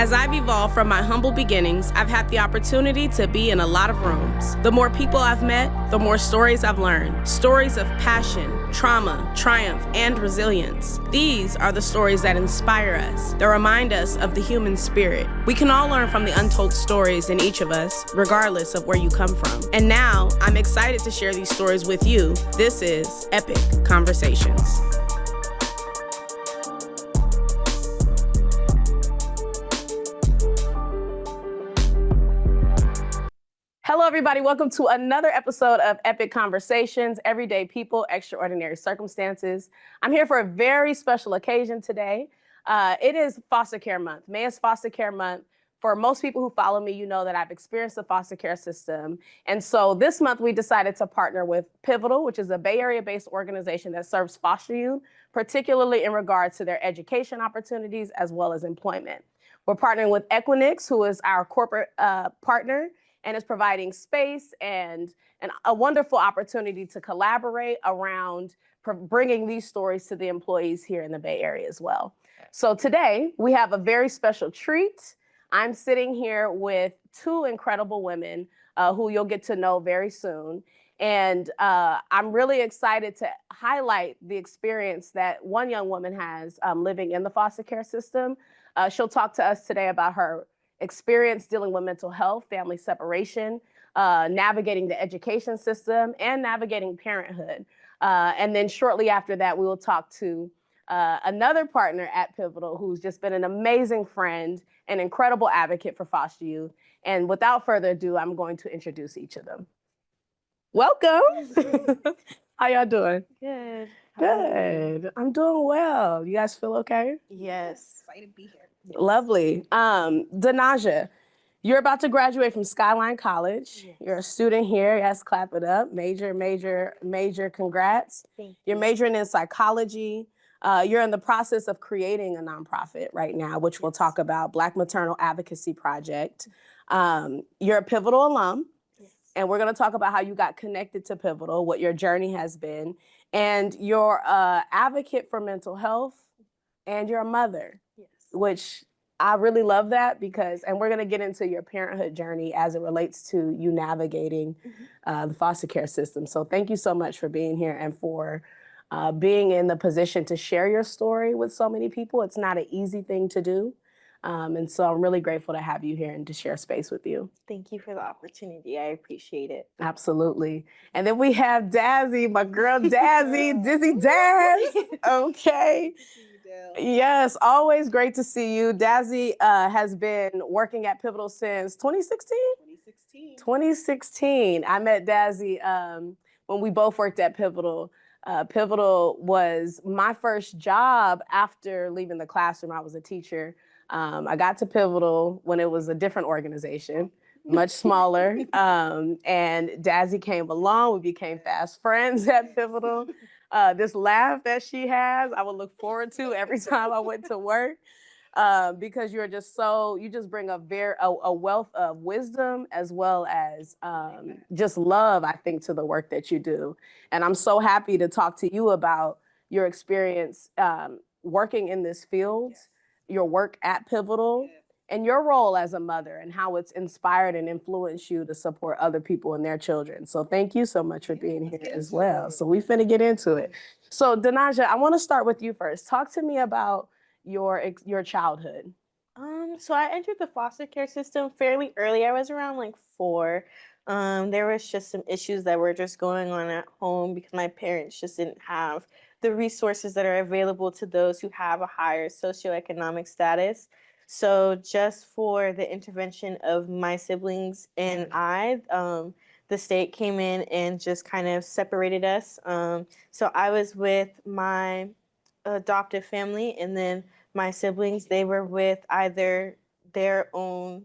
As I've evolved from my humble beginnings, I've had the opportunity to be in a lot of rooms. The more people I've met, the more stories I've learned. Stories of passion, trauma, triumph, and resilience. These are the stories that inspire us, that remind us of the human spirit. We can all learn from the untold stories in each of us, regardless of where you come from. And now, I'm excited to share these stories with you. This is EPEC Conversations. Hello, everybody. Welcome to another episode of EPEC Conversations, Everyday People, Extraordinary Circumstances. I'm here for a very special occasion today. It is Foster Care Month. May is Foster Care Month. For most people who follow me, you know that I've experienced the foster care system. And so this month we decided to partner with Pivotal, which is a Bay Area-based organization that serves foster youth, particularly in regards to their education opportunities as well as employment. We're partnering with Equinix, who is our corporate partner, and is providing space and a wonderful opportunity to collaborate around bringing these stories to the employees here in the Bay Area as well. So today, we have a very special treat. I'm sitting here with two incredible women who you'll get to know very soon. And I'm really excited to highlight the experience that one young woman has living in the foster care system. She'll talk to us today about her experience dealing with mental health, family separation, navigating the education system, and navigating parenthood. And then shortly after that, we will talk to another partner at Pivotal who's just been an amazing friend, an incredible advocate for foster youth. And without further ado, I'm going to introduce each of them. Welcome. How y'all doing? Good. Good. I'm doing well. You guys feel okay? Yes. Excited to be here. Yes. Lovely. Dunhoja, you're about to graduate from Skyline College. Yes. You're a student here. Yes, clap it up. Major congrats. Thank You're you. majoring in psychology. You're in the process of creating a nonprofit right now, which we'll talk about, Black Maternal Advocacy Project. You're a Pivotal alum. Yes. And we're going to talk about how you got connected to Pivotal, what your journey has been. And you're an advocate for mental health, and you're a mother. Yes. Which I really love that and we're going to get into your parenthood journey as it relates to you navigating the foster care system. So thank you so much for being here and for being in the position to share your story with so many people. It's not an easy thing to do. And so I'm really grateful to have you here and to share space with you. Thank you for the opportunity. I appreciate it. Absolutely. And then we have Dazzy, my girl Dazzy, Dizzy Daz. Okay. Yes, always great to see you. Dazzy has been working at Pivotal since 2016? 2016. I met Dazzy when we both worked at Pivotal. Pivotal was my first job after leaving the classroom. I was a teacher. I got to Pivotal when it was a different organization, much smaller. And Dazzy came along. We became fast friends at Pivotal. This laugh that she has, I would look forward to every time I went to work because you just bring a wealth of wisdom as well as just love, I think, to the work that you do. And I'm so happy to talk to you about your experience working in this field, your work at Pivotal, and your role as a mother and how it's inspired and influenced you to support other people and their children. So thank you so much for being here as well. So we finna get into it. So Dunhoja, I wanna start with you first. Talk to me about your childhood. So I entered the foster care system fairly early. I was around like 4. There was just some issues that were just going on at home because my parents just didn't have the resources that are available to those who have a higher socioeconomic status. So just for the intervention of my siblings and I, the state came in and just kind of separated us. So I was with my adoptive family, and then my siblings, they were with either their own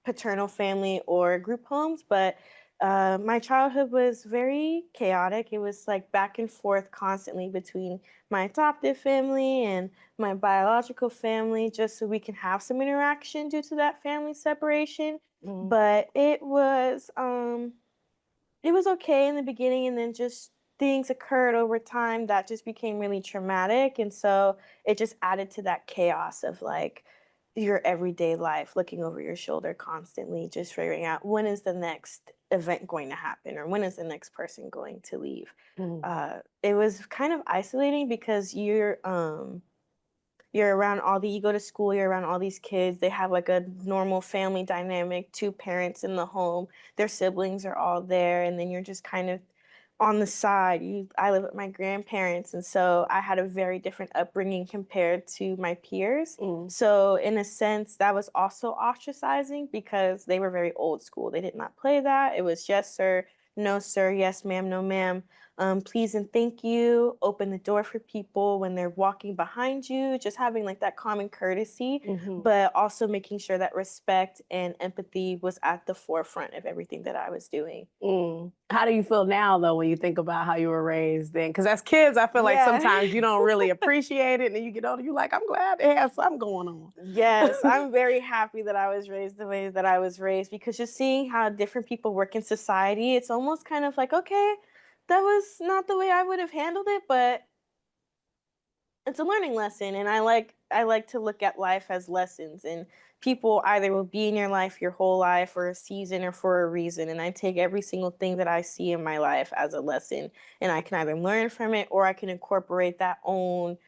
paternal family or group homes. But my childhood was very chaotic. It was like back and forth constantly between my adoptive family and my biological family, just so we can have some interaction due to that family separation. But it was okay in the beginning, and then just things occurred over time that just became really traumatic. And so it just added to that chaos of like your everyday life, looking over your shoulder constantly, just figuring out when is the next event going to happen or when is the next person going to leave. Mm. It was kind of isolating because you're around you go to school, you're around all these kids. They have like a normal family dynamic, two parents in the home, their siblings are all there, and then you're just kind of on the side. I live with my grandparents, and so I had a very different upbringing compared to my peers. Mm. So in a sense, that was also ostracizing because they were very old school. They did not play that. It was yes, sir, no, sir, yes, ma'am, no, ma'am. Please and thank you. Open the door for people when they're walking behind you, just having like that common courtesy, Mm-hmm. but also making sure that respect and empathy was at the forefront of everything that I was doing. Mm. How do you feel now, though, when you think about how you were raised then? Because as kids, I feel like Yeah. sometimes you don't really appreciate it, and then you get older, you're like, I'm glad they have something going on. Yes, I'm very happy that I was raised the way that I was raised because just seeing how different people work in society, it's almost kind of like, okay, that was not the way I would have handled it, but it's a learning lesson, and I like to look at life as lessons, and people either will be in your life your whole life or a season or for a reason, and I take every single thing that I see in my life as a lesson, and I can either learn from it or I can incorporate that own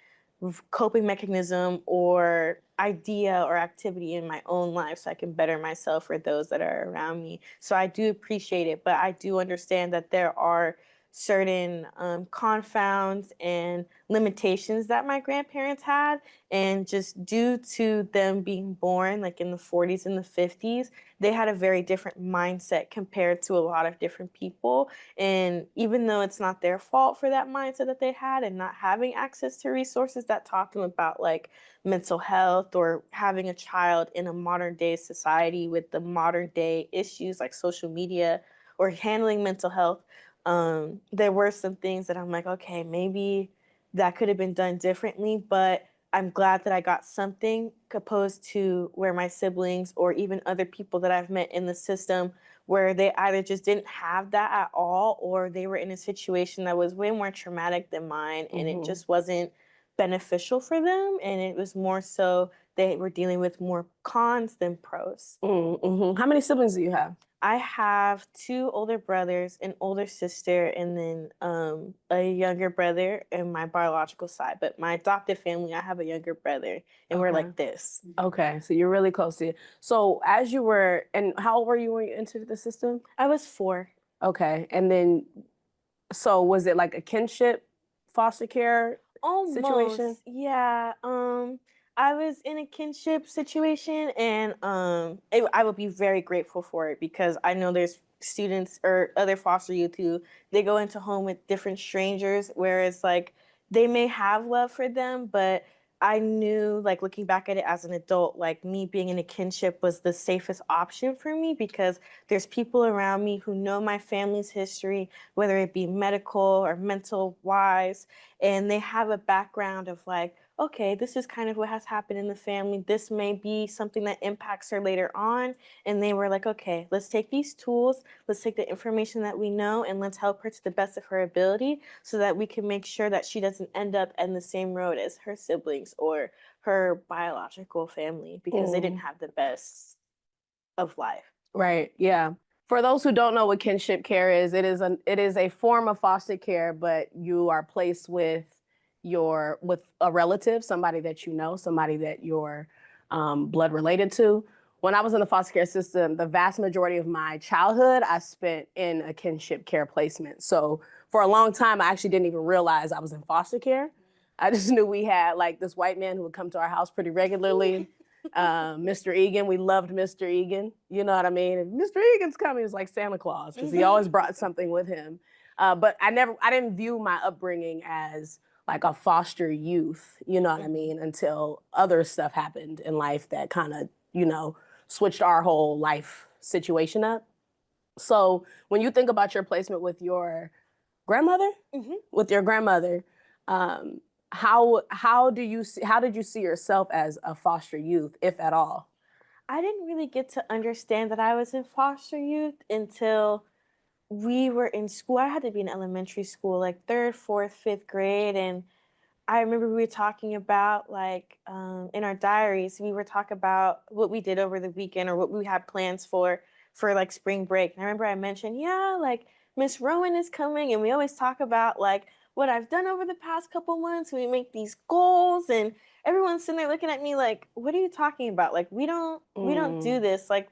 coping mechanism or idea or activity in my own life so I can better myself or those that are around me. So I do appreciate it, but I do understand that there are certain confounds and limitations that my grandparents had. And just due to them being born like in the 40s and the 50s, they had a very different mindset compared to a lot of different people. And even though it's not their fault for that mindset that they had and not having access to resources that taught them about like mental health or having a child in a modern day society with the modern day issues like social media or handling mental health, there were some things that I'm like, okay, maybe that could have been done differently, but I'm glad that I got something opposed to where my siblings or even other people that I've met in the system where they either just didn't have that at all or they were in a situation that was way more traumatic than mine and it Mm-hmm. just wasn't beneficial for them, and it was more so they were dealing with more cons than pros. Mm-hmm. How many siblings do you have? I have two older brothers, an older sister, and then a younger brother in my biological side. But my adopted family, I have a younger brother, and we're Okay. like this. Okay, so you're really close to it. So as you were, and how old were you when you entered the system? I was 4. Okay, and then, so was it like a kinship foster care situation? Almost, yeah. I was in a kinship situation, and I would be very grateful for it because I know there's students or other foster youth who they go into home with different strangers, whereas like they may have love for them, but I knew, like looking back at it as an adult, like me being in a kinship was the safest option for me because there's people around me who know my family's history, whether it be medical or mental wise, and they have a background of like, okay, this is kind of what has happened in the family. This may be something that impacts her later on. And they were like, okay, let's take these tools, let's take the information that we know, and let's help her to the best of her ability so that we can make sure that she doesn't end up in the same road as her siblings or her biological family because they didn't Mm. have the best of life. Right. Yeah. For those who don't know what kinship care is, it is a form of foster care, but you are placed with a relative, somebody that you know, somebody that you're blood related to. When I was in the foster care system, the vast majority of my childhood I spent in a kinship care placement. So for a long time, I actually didn't even realize I was in foster care. I just knew we had like this white man who would come to our house pretty regularly. Mr. Egan, we loved Mr. Egan. You know what I mean? And Mr. Egan's coming is like Santa Claus because he always brought something with him. But I didn't view my upbringing as like a foster youth. You know what I mean? Until other stuff happened in life that kind of switched our whole life situation up. So when you think about your placement with your grandmother, Mhm. with your grandmother, um, how did you see yourself as a foster youth, if at all? I didn't really get to understand that I was in foster youth until we were in school. I had to be in elementary school, like third, fourth, fifth grade, and I remember we were talking about like in our diaries, we were talking about what we did over the weekend or what we had plans for like spring break. And I remember I mentioned, yeah, like Miss Rowan is coming, and we always talk about like what I've done over the past couple months. We make these goals, and everyone's sitting there looking at me like, what are you talking about? Like we don't do this. Like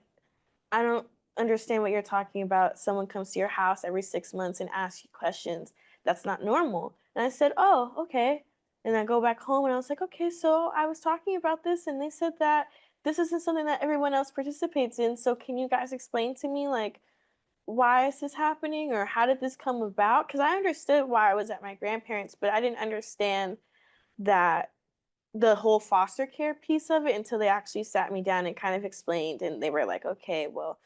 I don't understand what you're talking about. Someone comes to your house every 6 months and asks you questions. That's not normal. And I said, oh, okay. And I go back home and I was like, okay, so I was talking about this and they said that this isn't something that everyone else participates in. So can you guys explain to me, like, why is this happening or how did this come about? Because I understood why I was at my grandparents', but I didn't understand that the whole foster care piece of it until they actually sat me down and kind of explained. And they were like, okay, well,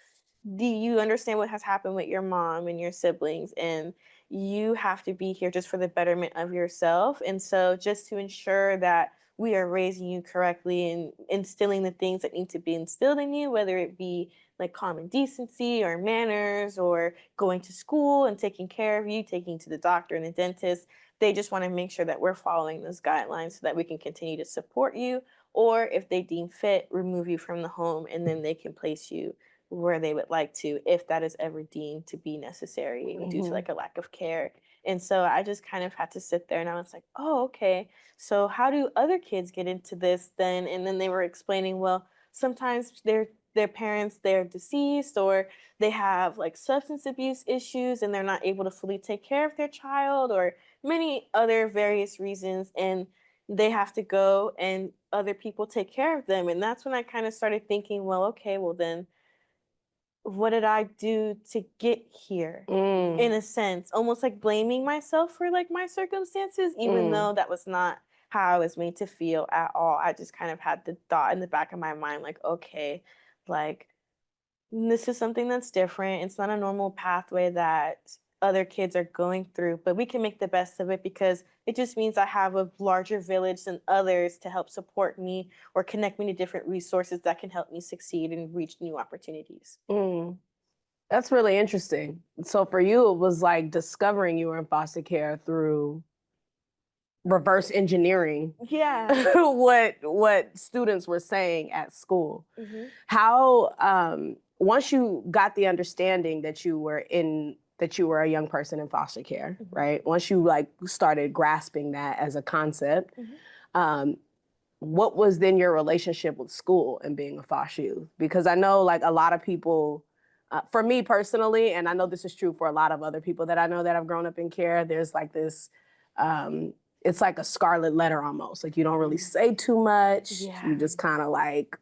do you understand what has happened with your mom and your siblings? And you have to be here just for the betterment of yourself. And so, just to ensure that we are raising you correctly and instilling the things that need to be instilled in you, whether it be like common decency or manners or going to school and taking care of you, taking you to the doctor and the dentist, they just want to make sure that we're following those guidelines so that we can continue to support you, or if they deem fit, remove you from the home and then they can place you where they would like to, if that is ever deemed to be necessary due to like a lack of care. And so I just kind of had to sit there and I was like, oh, okay. So how do other kids get into this then? And then they were explaining, well, sometimes their parents, they're deceased or they have like substance abuse issues and they're not able to fully take care of their child or many other various reasons. And they have to go and other people take care of them. And that's when I kind of started thinking, well, okay, well then what did I do to get here? In a sense, almost like blaming myself for like my circumstances, even though that was not how I was made to feel at all. I just kind of had the thought in the back of my mind, like, okay, like this is something that's different. It's not a normal pathway that other kids are going through, but we can make the best of it because it just means I have a larger village than others to help support me or connect me to different resources that can help me succeed and reach new opportunities. That's really interesting. So for you, it was like discovering you were in foster care through reverse engineering Yeah. what students were saying at school. How once you got the understanding that you were a young person in foster care, right? Once you like started grasping that as a concept, what was then your relationship with school and being a foster youth? Because I know like a lot of people, for me personally, and I know this is true for a lot of other people that I know that have grown up in care, there's like this, it's like a scarlet letter almost. Like you don't really say too much. Yeah. You just kind of like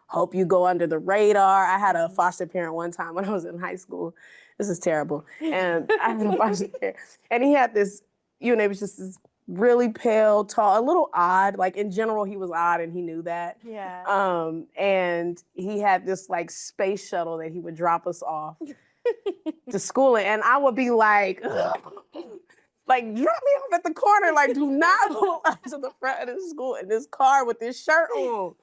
hope you go under the radar. I had a foster parent one time when I was in high school. This is terrible. And I had a foster parent, and he had this, it was just this really pale, tall, a little odd. Like in general, he was odd and he knew that. Yeah. And he had this like space shuttle that he would drop us off to school in. And I would be like, like, drop me off at the corner. Like, do not pull up to the front of the school in this car with this shirt on.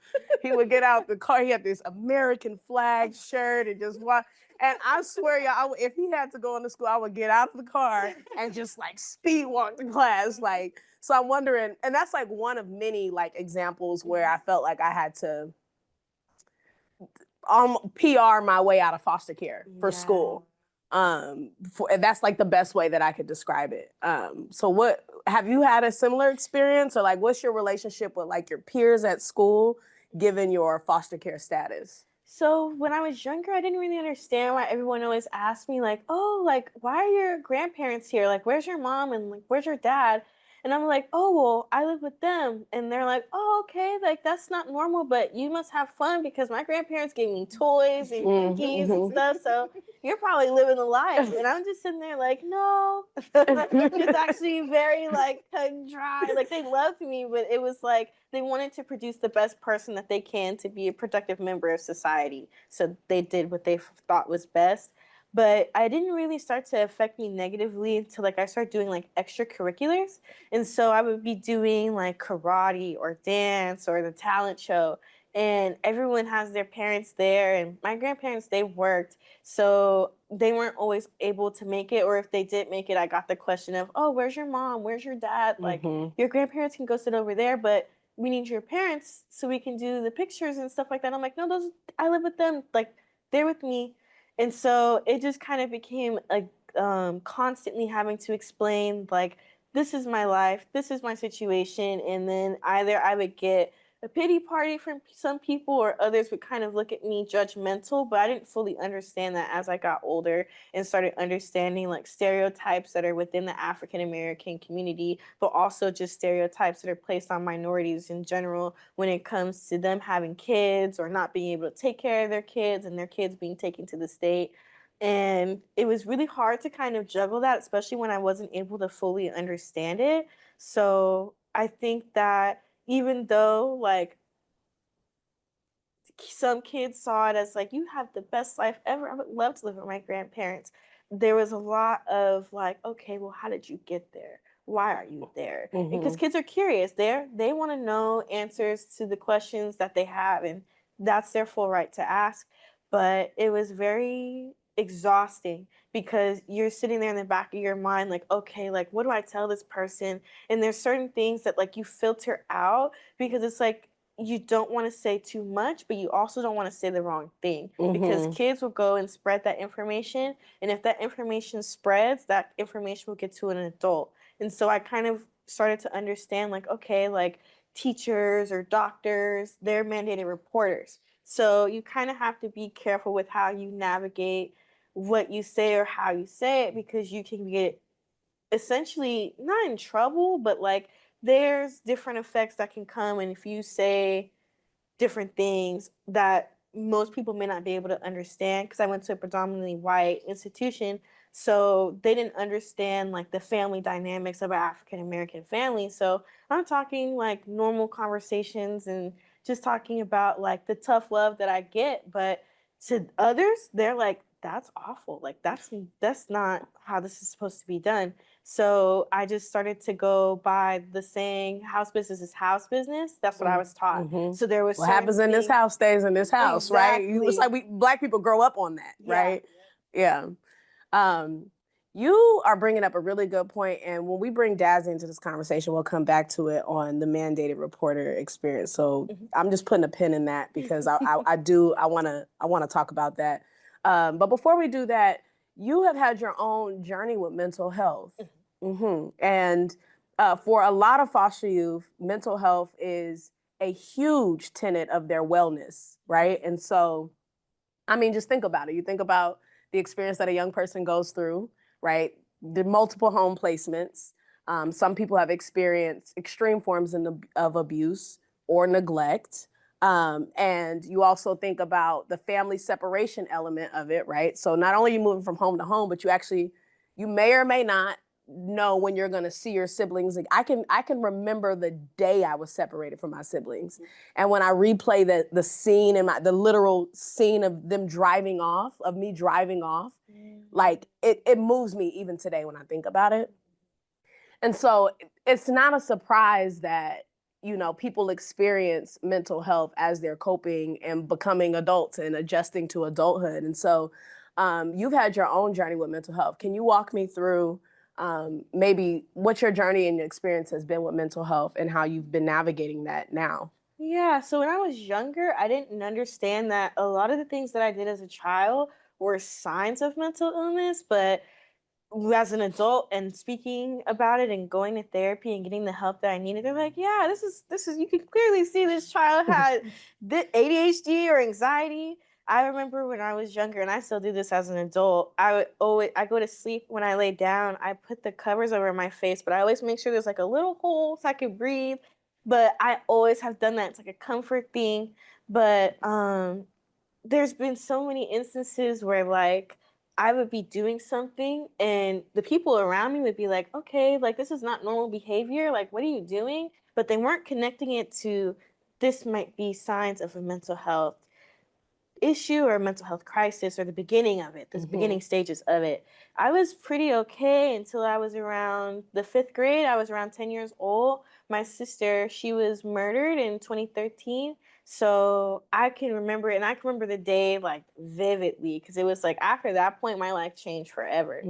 He would get out the car. He had this American flag shirt and just walk. And I swear, y'all, if he had to go into school, I would get out of the car and just like speed walk to class. Like, so I'm wondering, and that's like one of many like examples where I felt like I had to PR my way out of foster care for school. That's like the best way that I could describe it. So what, have you had a similar experience, or like what's your relationship with like your peers at school given your foster care status? So when I was younger, I didn't really understand why everyone always asked me like, "Oh, like why are your grandparents here? Like where's your mom and like where's your dad?" And I'm like, "Oh, well, I live with them." And they're like, "Oh, okay, like that's not normal, but you must have fun because my grandparents gave me toys and cookies and stuff, so you're probably living the life." And I'm just sitting there like, "No." It's actually very like cut and dry. Like they loved me, but it was like they wanted to produce the best person that they can to be a productive member of society. So they did what they thought was best. But I didn't really start to affect me negatively until like I started doing like extracurriculars. And so I would be doing like karate or dance or the talent show. and everyone has their parents there, and my grandparents, they worked, so they weren't always able to make it, or if they did make it, I got the question of, oh, where's your mom, where's your dad, like your grandparents can go sit over there, but we need your parents so we can do the pictures and stuff like that. I'm like, no, those, I live with them, like they're with me. And so it just kind of became a constantly having to explain, like, this is my life, this is my situation, and then either I would get a pity party from some people, or others would kind of look at me judgmental, but I didn't fully understand that as I got older and started understanding like stereotypes that are within the African American community, but also just stereotypes that are placed on minorities in general when it comes to them having kids or not being able to take care of their kids and their kids being taken to the state. And it was really hard to kind of juggle that, especially when I wasn't able to fully understand it. So I think that even though like some kids saw it as like, you have the best life ever, I would love to live with my grandparents, there was a lot of like, okay, well, how did you get there? Why are you there? Because kids are curious. They want to know answers to the questions that they have, and that's their full right to ask. But it was very exhausting because you're sitting there in the back of your mind like, okay, like what do I tell this person? And there's certain things that like you filter out because it's like you don't want to say too much, but you also don't want to say the wrong thing because kids will go and spread that information. And if that information spreads, that information will get to an adult. And so I kind of started to understand like, okay, like teachers or doctors, they're mandated reporters. So you kind of have to be careful with how you navigate what you say or how you say it, because you can get essentially not in trouble, but like there's different effects that can come. And if you say different things that most people may not be able to understand, because I went to a predominantly white institution, so they didn't understand like the family dynamics of an African American family. So I'm talking like normal conversations and just talking about like the tough love that I get, but to others they're like, that's awful, like that's not how this is supposed to be done. So I just started to go by the saying, house business is house business. That's what I was taught. So there was what happens in this house stays in this house, right? It's like we Black people grow up on that, right? Yeah. You are bringing up a really good point, and when we bring Dazzy into this conversation, we'll come back to it on the mandated reporter experience. So I'm just putting a pin in that because I want to talk about that. But before we do that, you have had your own journey with mental health, and for a lot of foster youth, mental health is a huge tenet of their wellness, right? And so, I mean, just think about it. You think about the experience that a young person goes through, right? The multiple home placements. Some people have experienced extreme forms of abuse or neglect. And you also think about the family separation element of it, right? So not only are you moving from home to home, but you may or may not know when you're going to see your siblings. I can remember the day I was separated from my siblings, and when I replay the scene and the literal scene of me driving off, like it moves me even today when I think about it. And so it's not a surprise that people experience mental health as they're coping and becoming adults and adjusting to adulthood. And so you've had your own journey with mental health. Can you walk me through maybe what your journey and experience has been with mental health and how you've been navigating that now? Yeah, so when I was younger, I didn't understand that a lot of the things that I did as a child were signs of mental illness, but as an adult and speaking about it and going to therapy and getting the help that I needed, they're like, yeah, this is you can clearly see this child had the ADHD or anxiety. I remember when I was younger, and I still do this as an adult, I go to sleep when I lay down, I put the covers over my face, but I always make sure there's like a little hole so I can breathe. But I always have done that. It's like a comfort thing. But there's been so many instances where like I would be doing something and the people around me would be like, okay, like this is not normal behavior. Like, what are you doing? But they weren't connecting it to, this might be signs of a mental health issue or mental health crisis or the beginning of it, the Mhm. beginning stages of it. I was pretty okay until I was around the 5th grade. I was around 10 years old. My sister, she was murdered in 2013. So I can remember it, and I can remember the day like vividly because it was like after that point, my life changed forever.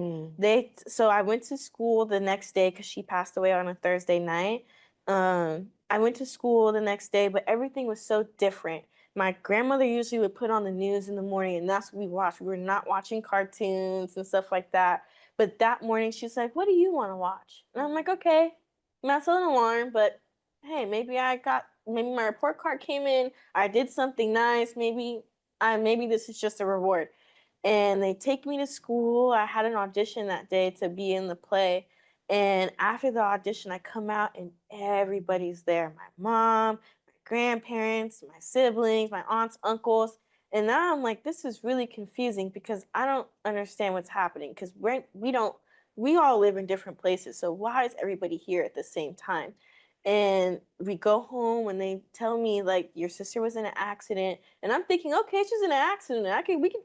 So I went to school the next day because she passed away on a Thursday night. I went to school the next day, but everything was so different. My grandmother usually would put on the news in the morning, and that's what we watched. We were not watching cartoons and stuff like that. But that morning, she was like, "What do you want to watch?" And I'm like, "Okay." I'm not an alarm, but hey, maybe maybe my report card came in. I did something nice. Maybe this is just a reward. And they take me to school. I had an audition that day to be in the play. And after the audition, I come out and everybody's there. My mom, grandparents, my siblings, my aunts, uncles. And now I'm like, this is really confusing because I don't understand what's happening because we all live in different places. So why is everybody here at the same time? And we go home and they tell me like your sister was in an accident. And I'm thinking, okay, she's in an accident.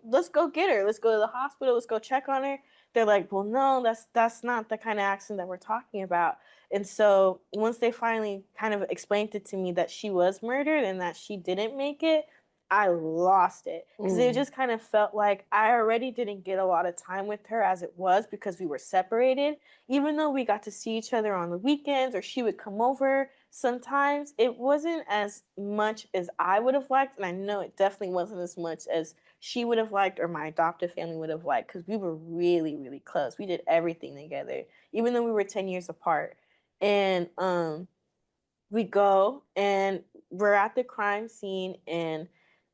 Let's go get her. Let's go to the hospital. Let's go check on her. They're like, well, no, that's not the kind of accident that we're talking about. And so once they finally kind of explained it to me that she was murdered and that she didn't make it, I lost it because it just kind of felt like I already didn't get a lot of time with her as it was because we were separated. Even though we got to see each other on the weekends or she would come over sometimes, it wasn't as much as I would have liked. And I know it definitely wasn't as much as she would have liked or my adoptive family would have liked because we were really, really close. We did everything together, even though we were 10 years apart. And we go and we're at the crime scene and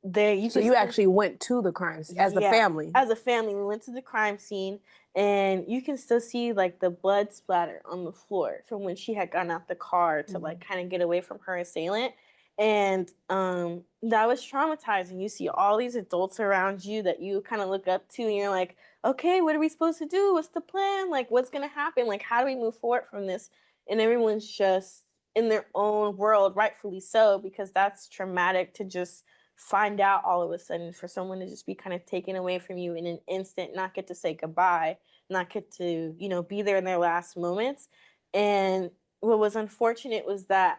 there you So can you still, actually went to the crimes as a yeah, family. as a family we went to the crime scene and you can still see like the blood splatter on the floor from when she had gotten out the car to like kind of get away from her assailant. And that was traumatizing. You see all these adults around you that you kind of look up to and you're like, okay, what are we supposed to do? What's the plan? Like what's gonna happen? Like how do we move forward from this? And everyone's just in their own world, rightfully so, because that's traumatic to just find out all of a sudden, for someone to just be kind of taken away from you in an instant, not get to say goodbye, not get to, be there in their last moments. And what was unfortunate was that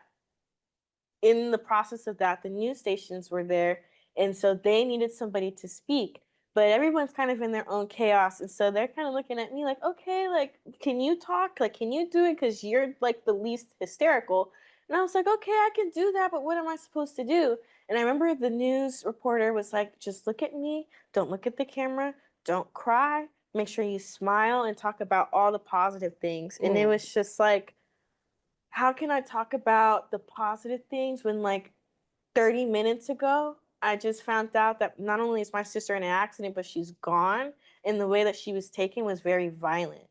in the process of that, the news stations were there. And so they needed somebody to speak. But everyone's kind of in their own chaos. And so they're kind of looking at me like, okay, like, can you talk? Like, can you do it? Because you're like the least hysterical. And I was like, okay, I can do that. But what am I supposed to do? And I remember the news reporter was like, just look at me. Don't look at the camera. Don't cry. Make sure you smile and talk about all the positive things. And it was just like, how can I talk about the positive things when like 30 minutes ago, I just found out that not only is my sister in an accident, but she's gone. And the way that she was taken was very violent.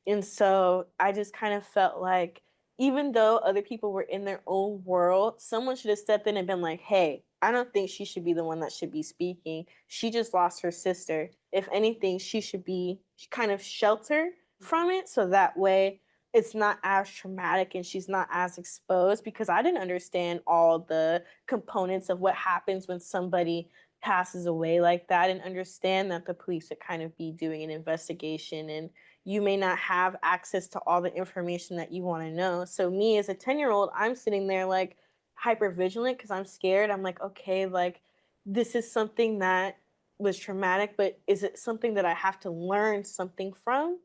And so I just kind of felt like, even though other people were in their own world, someone should have stepped in and been like, hey, I don't think she should be the one that should be speaking. She just lost her sister. If anything, she should be kind of sheltered from it so that way it's not as traumatic and she's not as exposed because I didn't understand all the components of what happens when somebody passes away like that and understand that the police would kind of be doing an investigation and you may not have access to all the information that you want to know. So me as a 10-year-old, I'm sitting there like hyper vigilant because I'm scared. I'm like, okay, like this is something that was traumatic, but is it something that I have to learn something from?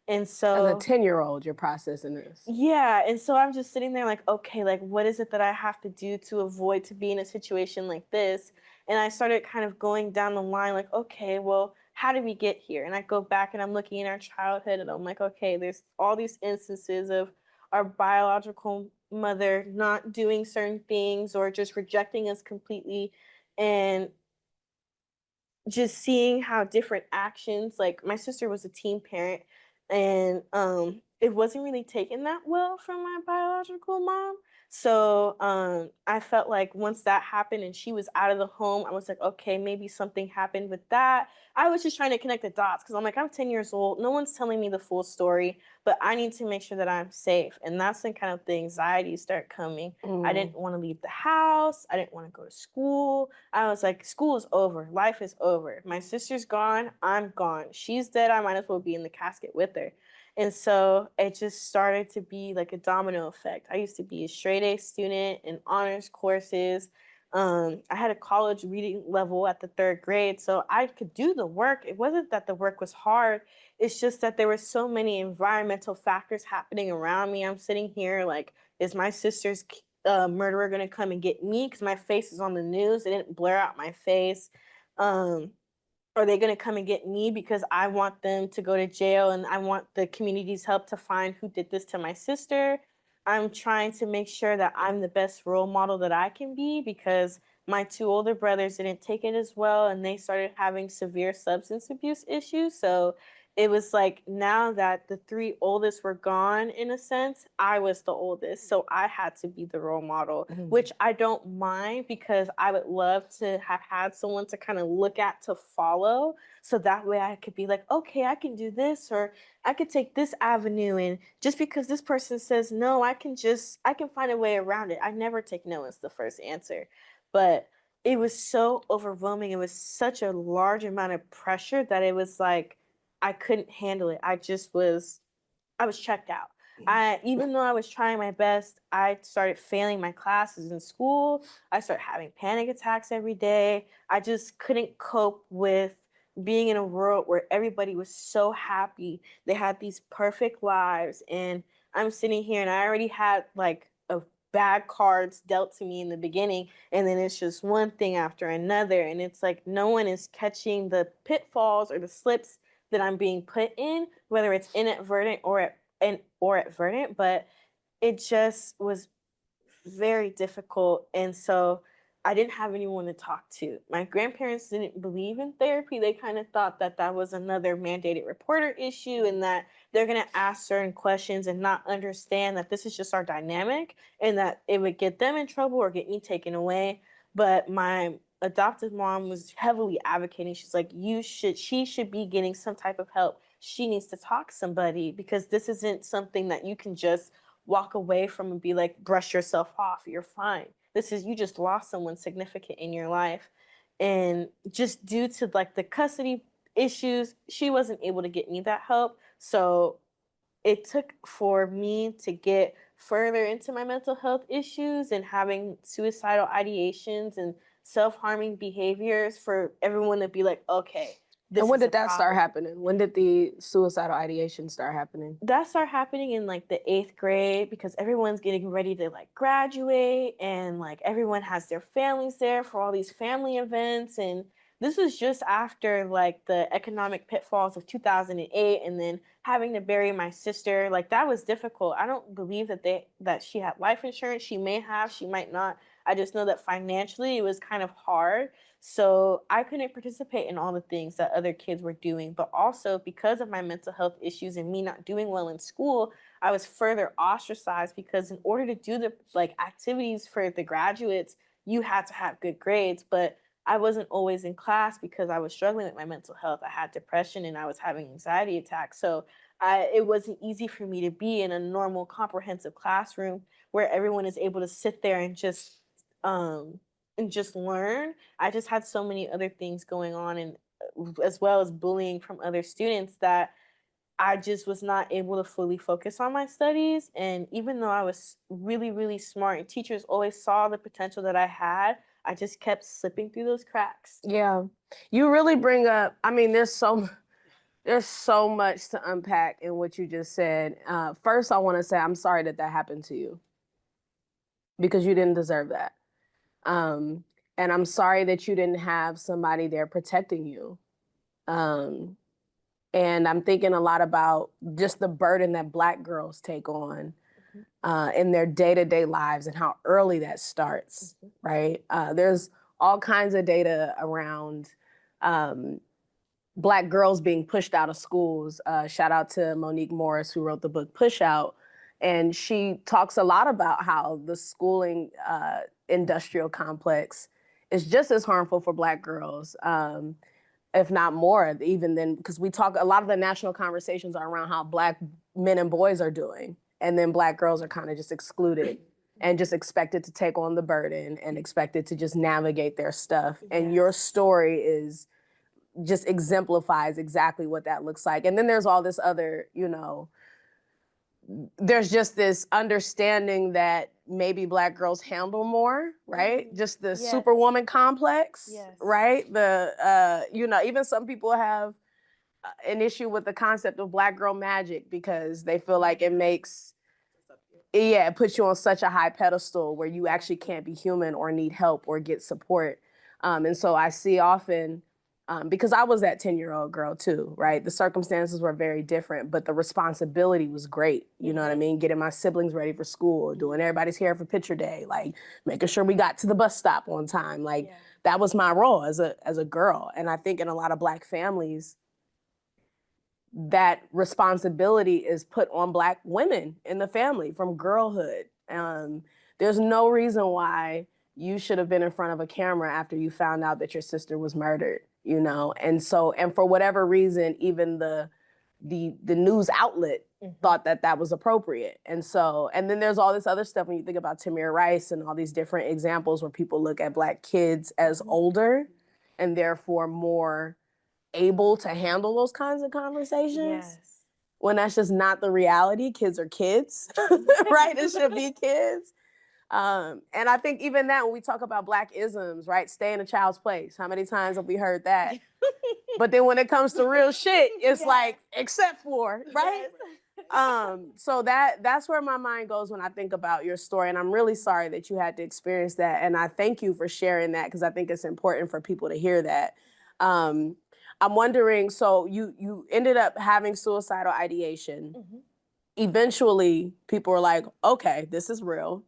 And As a so 10-year-old, you're processing this. yeah, and so I'm just sitting there like, okay, like what is it that I have to do to avoid to be in a situation like this? And I started kind of going down the line like, okay, well, how did we get here? And I go back and I'm looking in our childhood and I'm like, okay, there's all these instances of our biological mother not doing certain things or just rejecting us completely and just seeing how different actions, like my sister was a teen parent and it wasn't really taken that well from my biological mom. So I felt like once that happened and she was out of the home, I was like, okay, maybe something happened with that. I was just trying to connect the dots because I'm like, I'm 10 years old. No one's telling me the full story, but I need to make sure that I'm safe. And that's when kind of the anxiety started coming. I didn't want to leave the house. I didn't want to go to school. I was like, school is over. Life is over. My sister's gone. I'm gone. She's dead. I might as well be in the casket with her. And so it just started to be like a domino effect. I used to be a straight A student in honors courses. I had a college reading level at the 3rd grade, so I could do the work. It wasn't that the work was hard. It's just that there were so many environmental factors happening around me. I'm sitting here like, is my sister's murderer going to come and get me? Because my face is on the news. They didn't blur out my face. Um, are they going to come and get me because I want them to go to jail and I want the community's help to find who did this to my sister? I'm trying to make sure that I'm the best role model that I can be because my 2 older brothers didn't take it as well and they started having severe substance abuse issues. So it was like now that the 3 oldest were gone, in a sense, I was the oldest. So I had to be the role model, which I don't mind because I would love to have had someone to kind of look at to follow. So that way I could be like, okay, I can do this, or I could take this avenue. And just because this person says no, I can find a way around it. I never take no as the first answer. But it was so overwhelming. It was such a large amount of pressure that it was like, I couldn't handle it. I was checked out. Even though I was trying my best, I started failing my classes in school. I started having panic attacks every day. I just couldn't cope with being in a world where everybody was so happy. They had these perfect lives and I'm sitting here and I already had like a bad cards dealt to me in the beginning and then it's just one thing after another and it's like no one is catching the pitfalls or the slips that I'm being put in, whether it's inadvertent or advertent, but it just was very difficult. And so I didn't have anyone to talk to. My grandparents didn't believe in therapy. They kind of thought that that was another mandated reporter issue and that they're going to ask certain questions and not understand that this is just our dynamic and that it would get them in trouble or get me taken away. But my adoptive mom was heavily advocating. She's like, she should be getting some type of help. She needs to talk to somebody because this isn't something that you can just walk away from and be like, brush yourself off, you're fine. This is, you just lost someone significant in your life. And just due to like the custody issues, she wasn't able to get me that help. So it took for me to get further into my mental health issues and having suicidal ideations and self-harming behaviors for everyone to be like, okay, this And when is a did that start problem. happening? When did the suicidal ideation start happening? That started happening in like the 8th grade because everyone's getting ready to like graduate and like everyone has their families there for all these family events. And this was just after like the economic pitfalls of 2008 and then having to bury my sister. Like that was difficult. I don't believe that she had life insurance. She may have, she might not. I just know that financially it was kind of hard. So I couldn't participate in all the things that other kids were doing. But also because of my mental health issues and me not doing well in school, I was further ostracized because in order to do the like activities for the graduates, you had to have good grades. But I wasn't always in class because I was struggling with my mental health. I had depression and I was having anxiety attacks. So it wasn't easy for me to be in a normal comprehensive classroom where everyone is able to sit there um, and just learn. I just had so many other things going on and as well as bullying from other students that I just was not able to fully focus on my studies. And even though I was really, really smart and teachers always saw the potential that I had, I just kept slipping through those cracks. Yeah, you really bring up, I mean, there's so much to unpack in what you just said. First, I want to say I'm sorry that that happened to you because you didn't deserve that. Um, and I'm sorry that you didn't have somebody there protecting you. Um, and I'm thinking a lot about just the burden that Black girls take on in their day-to-day lives and how early that starts, right? There's all kinds of data around Black girls being pushed out of schools. Shout out to Monique Morris, who wrote the book Pushout. And she talks a lot about how the schooling industrial complex is just as harmful for Black girls, if not more, even then, because we talk, a lot of the national conversations are around how Black men and boys are doing. And then Black girls are kind of just excluded and just expected to take on the burden and expected to just navigate their stuff. And your story is just exemplifies exactly what that looks like. And then there's all this other, there's just this understanding that maybe Black girls handle more, right? Just the superwoman complex, right? The, even some people have an issue with the concept of Black girl magic because they feel like it makes, it puts you on such a high pedestal where you actually can't be human or need help or get support. And so I see often, because I was that 10-year-old girl too, right? The circumstances were very different, but the responsibility was great. You know what I mean? Getting my siblings ready for school, doing everybody's hair for picture day, like making sure we got to the bus stop on time. Like that was my role as a girl. And I think in a lot of Black families, that responsibility is put on Black women in the family from girlhood. There's no reason why you should have been in front of a camera after you found out that your sister was murdered, And so, and for whatever reason, even the news outlet thought that that was appropriate. And so, and then there's all this other stuff when you think about Tamir Rice and all these different examples where people look at Black kids as older and therefore more able to handle those kinds of conversations when that's just not the reality. Kids are kids, right? It should be kids. And I think even that, when we talk about Black isms, right? Stay in a child's place. How many times have we heard that? But then when it comes to real shit, it's like, except for, right? So that's where my mind goes when I think about your story. And I'm really sorry that you had to experience that. And I thank you for sharing that because I think it's important for people to hear that. I'm wondering, so you ended up having suicidal ideation. Eventually, people were like, okay, this is real.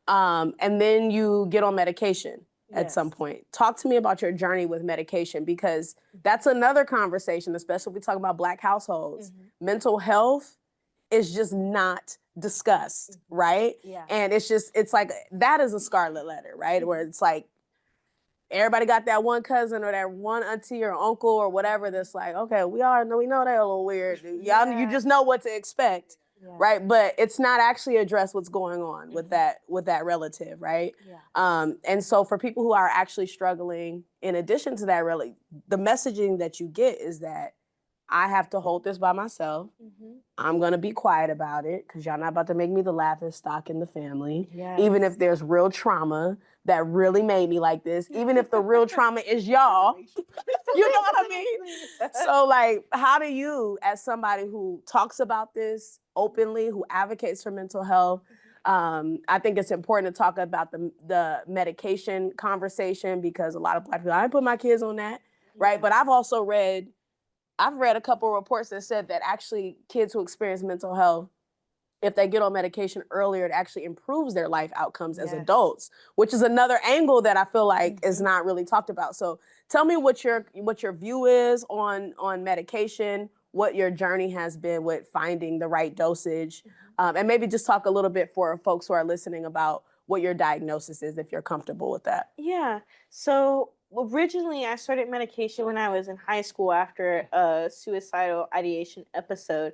And then you get on medication at some point. Talk to me about your journey with medication, because that's another conversation, especially if we talk about Black households. Mental health is just not discussed, right? And it's like, that is a scarlet letter, right? Where it's like, everybody got that one cousin or that one auntie or uncle or whatever that's like, okay, we know they're a little weird. Y'all, you just know what to expect, right? But it's not actually addressed what's going on with that relative, right? And so for people who are actually struggling, in addition to that, really, the messaging that you get is that I have to hold this by myself. I'm gonna be quiet about it because y'all not about to make me the laughing stock in the family. Even if there's real trauma that really made me like this, even if the real trauma is y'all, you know what I mean? So like, how do you, as somebody who talks about this openly, who advocates for mental health, I think it's important to talk about the medication conversation, because a lot of Black people, I didn't put my kids on that, right? But I've read a couple of reports that said that actually kids who experience mental health, if they get on medication earlier, it actually improves their life outcomes as adults, which is another angle that I feel like is not really talked about. So tell me what your view is on medication, what your journey has been with finding the right dosage, and maybe just talk a little bit for folks who are listening about what your diagnosis is, if you're comfortable with that. So originally I started medication when I was in high school after a suicidal ideation episode.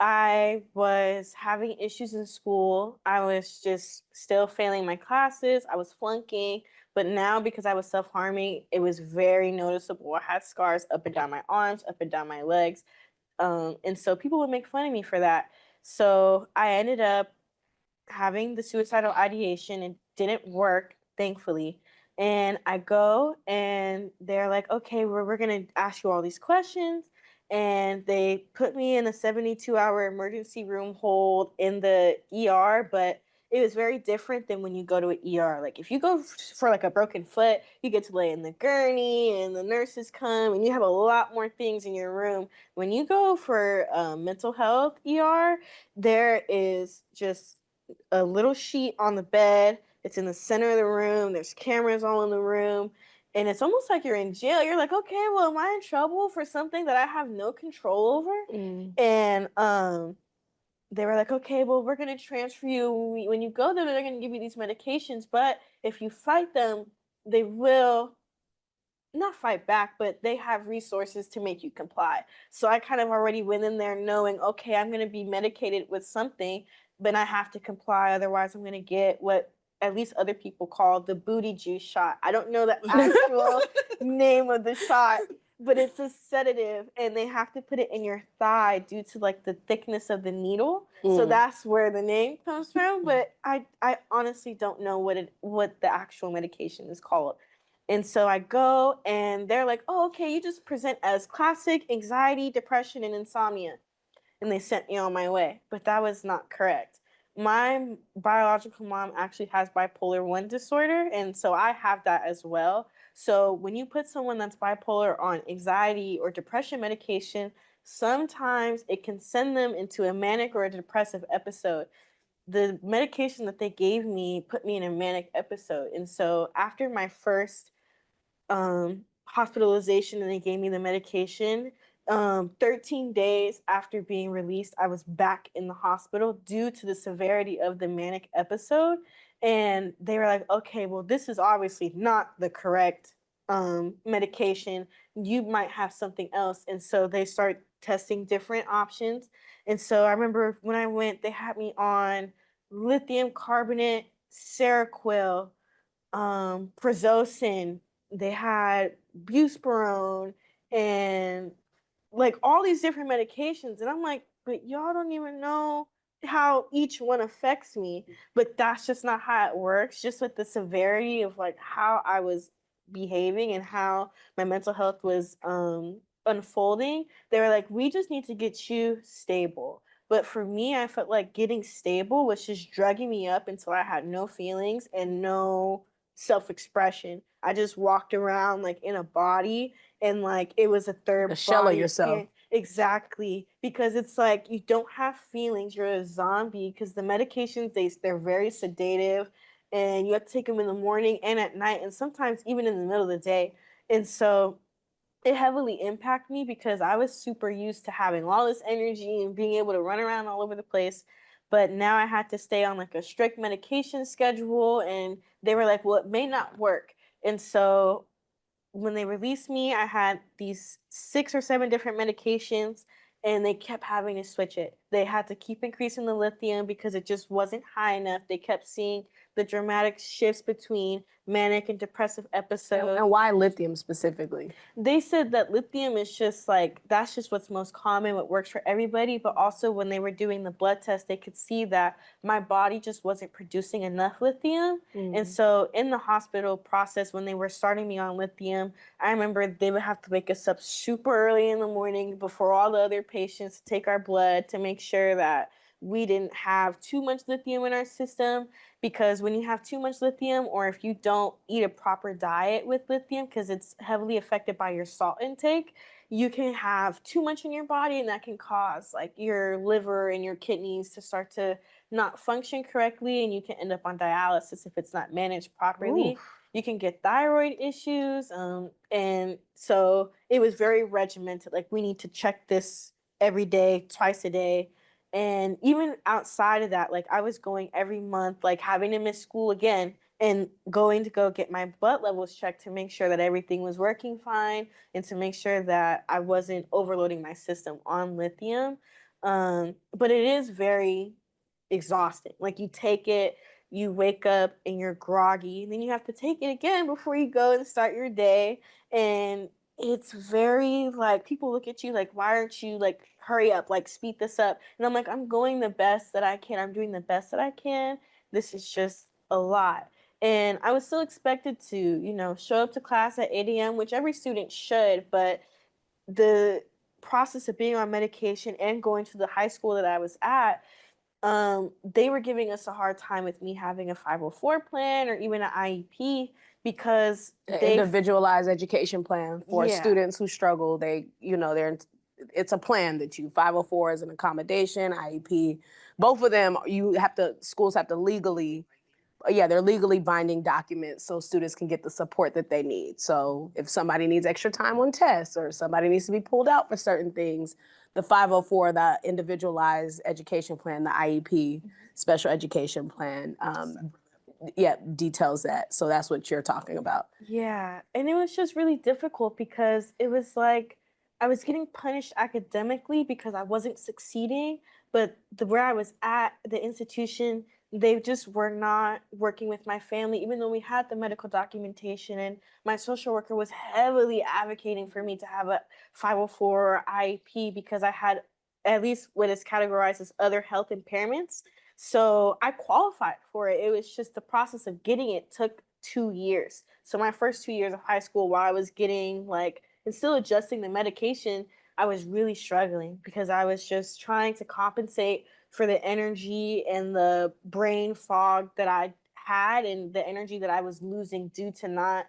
I was having issues in school. I was just still failing my classes. I was flunking. But now, because I was self-harming, it was very noticeable. I had scars up and down my arms, up and down my legs. And so people would make fun of me for that. So I ended up having the suicidal ideation. It didn't work, thankfully. And I go and they're like, okay, we're going to ask you all these questions. And they put me in a 72-hour emergency room hold in the ER, but it was very different than when you go to an ER. Like if you go for like a broken foot, you get to lay in the gurney and the nurses come and you have a lot more things in your room. When you go for mental health ER, there is just a little sheet on the bed. It's in the center of the room. There's cameras all in the room. And it's almost like you're in jail. You're like, okay, well, am I in trouble for something that I have no control over? And they were like, okay, well, we're going to transfer you. When you go there, they're going to give you these medications. But if you fight them, they will not fight back, but they have resources to make you comply. So I kind of already went in there knowing, okay, I'm going to be medicated with something, but I have to comply. Otherwise, I'm going to get what at least other people call the booty juice shot. I don't know the actual name of the shot, but it's a sedative, and they have to put it in your thigh due to like the thickness of the needle. So that's where the name comes from. But I honestly don't know what the actual medication is called. And so I go and they're like, oh, okay, you just present as classic anxiety, depression, and insomnia. And they sent me on my way. But that was not correct. My biological mom actually has bipolar 1 disorder. And so I have that as well. So when you put someone that's bipolar on anxiety or depression medication, sometimes it can send them into a manic or a depressive episode. The medication that they gave me put me in a manic episode. And so after my first hospitalization and they gave me the medication. 13 days after being released, I was back in the hospital due to the severity of the manic episode. And they were like, okay, well, this is obviously not the correct medication. You might have something else. And so they start testing different options. And so I remember when I went, they had me on lithium carbonate, Seroquel, Prazosin, they had buspirone, and like all these different medications. And I'm like, but y'all don't even know how each one affects me. But that's just not how it works. Just with the severity of like how I was behaving and how my mental health was unfolding, they were like, we just need to get you stable. But for me, I felt like getting stable was just drugging me up until I had no feelings and no self-expression. I just walked around like in a body, and like it was a third a shell body of yourself. experience. Exactly, because it's like you don't have feelings. You're a zombie because the medications they're very sedative, and you have to take them in the morning and at night, and sometimes even in the middle of the day. And so it heavily impacted me because I was super used to having all this energy and being able to run around all over the place. But now I had to stay on like a strict medication schedule, and they were like, well, it may not work. And so when they released me, I had these 6 or 7 different medications, and they kept having to switch it. They had to keep increasing the lithium because it just wasn't high enough. They kept seeing the dramatic shifts between manic and depressive episodes. And why lithium specifically? They said that lithium is just like, that's just what's most common, what works for everybody. But also when they were doing the blood test, they could see that my body just wasn't producing enough lithium. And so in the hospital process, when they were starting me on lithium, I remember they would have to wake us up super early in the morning before all the other patients to take our blood to make sure that we didn't have too much lithium in our system. Because when you have too much lithium, or if you don't eat a proper diet with lithium, because it's heavily affected by your salt intake, you can have too much in your body, and that can cause like your liver and your kidneys to start to not function correctly, and you can end up on dialysis if it's not managed properly. Oof. You can get thyroid issues, and so it was very regimented. Like, we need to check this every day, twice a day. And even outside of that, like I was going every month, like having to miss school again and going to go get my blood levels checked to make sure that everything was working fine and to make sure that I wasn't overloading my system on lithium. But it is very exhausting. Like, you take it, you wake up and you're groggy, and then you have to take it again before you go and start your day. And it's very like, people look at you like, why aren't you like, hurry up, like speed this up? And I'm like, I'm going the best that I can. I'm doing the best that I can. This is just a lot. And I was still expected to, show up to class at 8 a.m., which every student should, but the process of being on medication and going to the high school that I was at, they were giving us a hard time with me having a 504 plan or even an IEP because individualized education plan for students who struggle. It's a plan that 504 is an accommodation, IEP. Both of them, schools have to legally they're legally binding documents so students can get the support that they need. So if somebody needs extra time on tests or somebody needs to be pulled out for certain things, the 504, the Individualized Education Plan, the IEP, Special Education Plan, details that. So that's what you're talking about. Yeah, and it was just really difficult because it was like I was getting punished academically because I wasn't succeeding, but where I was at, the institution, they just were not working with my family, even though we had the medical documentation and my social worker was heavily advocating for me to have a 504 or IEP because I had at least what is categorized as other health impairments. So I qualified for it. It was just the process of getting it took 2 years. So my first 2 years of high school, while I was getting like and still adjusting the medication, I was really struggling because I was just trying to compensate for the energy and the brain fog that I had and the energy that I was losing due to not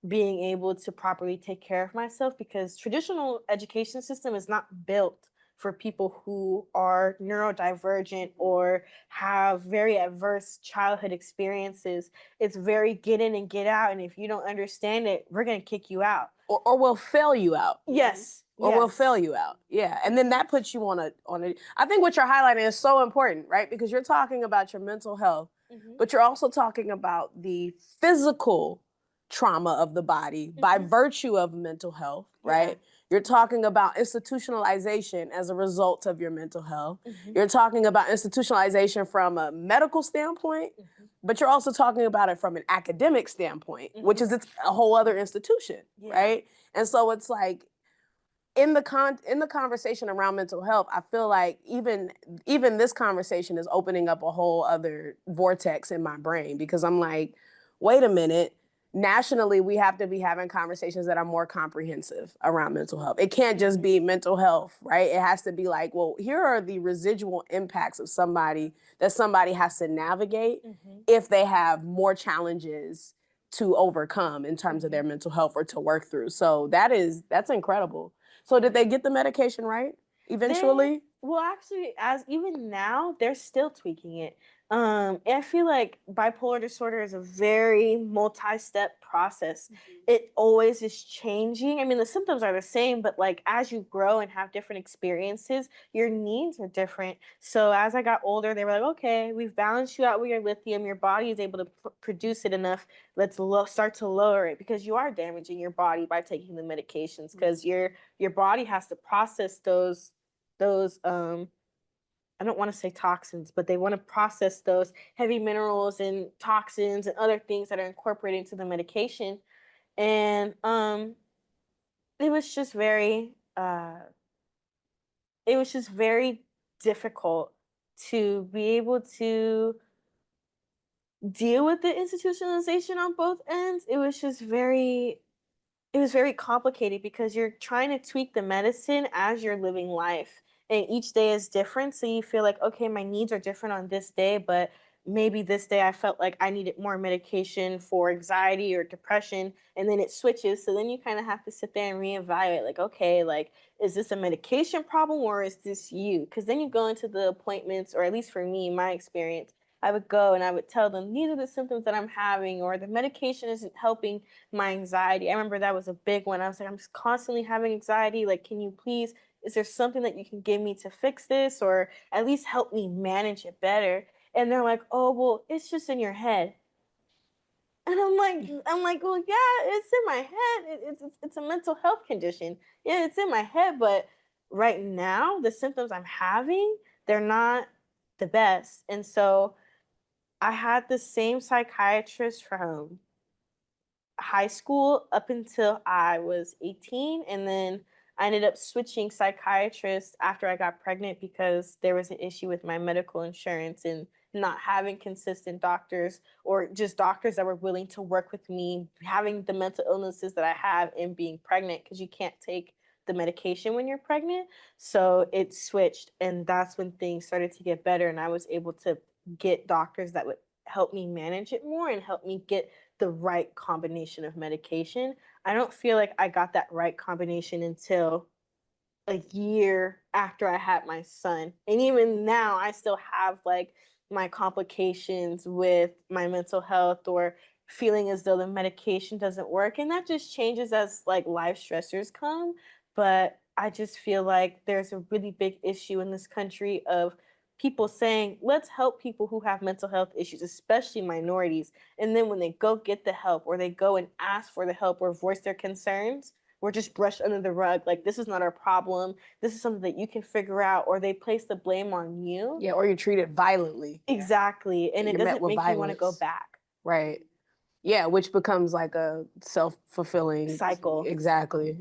being able to properly take care of myself because traditional education system is not built for people who are neurodivergent or have very adverse childhood experiences. It's very get in and get out. And if you don't understand it, we're going to kick you out. Or we'll fail you out. Yes. Or we'll fail you out. Yeah. And then that puts you on a I think what you're highlighting is so important, right? Because you're talking about your mental health, but you're also talking about the physical trauma of the body by virtue of mental health, right? You're talking about institutionalization as a result of your mental health. You're talking about institutionalization from a medical standpoint, but you're also talking about it from an academic standpoint, which is a whole other institution, right? And so it's like, in the conversation around mental health, I feel like even this conversation is opening up a whole other vortex in my brain because I'm like, wait a minute. Nationally, we have to be having conversations that are more comprehensive around mental health. It can't just be mental health, right? It has to be like, well, here are the residual impacts of somebody that somebody has to navigate if they have more challenges to overcome in terms of their mental health or to work through. So that's incredible. So did they get the medication right eventually? Well, actually, as even now, they're still tweaking it. And I feel like bipolar disorder is a very multi-step process. It always is changing. I mean, the symptoms are the same, but like as you grow and have different experiences, your needs are different. So as I got older, they were like, okay, we've balanced you out with your lithium. Your body is able to produce it enough. Let's start to lower it because you are damaging your body by taking the medications because your body has to process those I don't want to say toxins, but they want to process those heavy minerals and toxins and other things that are incorporated into the medication. And it was just very difficult to be able to deal with the institutionalization on both ends. It was very complicated because you're trying to tweak the medicine as you're living life. And each day is different. So you feel like, okay, my needs are different on this day, but maybe this day I felt like I needed more medication for anxiety or depression. And then it switches. So then you kind of have to sit there and reevaluate, like, okay, like, is this a medication problem or is this you? Because then you go into the appointments, or at least for me, my experience, I would go and I would tell them, these are the symptoms that I'm having, or the medication isn't helping my anxiety. I remember that was a big one. I was like, I'm just constantly having anxiety. Like, can you please, is there something that you can give me to fix this or at least help me manage it better? And they're like, oh, well, it's just in your head. And I'm like, well, yeah, it's in my head. It's a mental health condition. Yeah, it's in my head. But right now, the symptoms I'm having, they're not the best. And so I had the same psychiatrist from high school up until I was 18. And then I ended up switching psychiatrists after I got pregnant because there was an issue with my medical insurance and not having consistent doctors or just doctors that were willing to work with me, having the mental illnesses that I have and being pregnant because you can't take the medication when you're pregnant. So it switched, and that's when things started to get better. And I was able to get doctors that would help me manage it more and help me get the right combination of medication. I don't feel like I got that right combination until a year after I had my son. And even now, I still have like my complications with my mental health or feeling as though the medication doesn't work. And that just changes as like life stressors come. But I just feel like there's a really big issue in this country of people saying, let's help people who have mental health issues, especially minorities. And then when they go get the help or they go and ask for the help or voice their concerns, we're just brushed under the rug. Like, this is not our problem. This is something that you can figure out, or they place the blame on you. Yeah, or you're treated violently. Exactly. And it You're met doesn't with make you want to go violence. back. Right. Yeah, which becomes like a self-fulfilling Cycle. Exactly.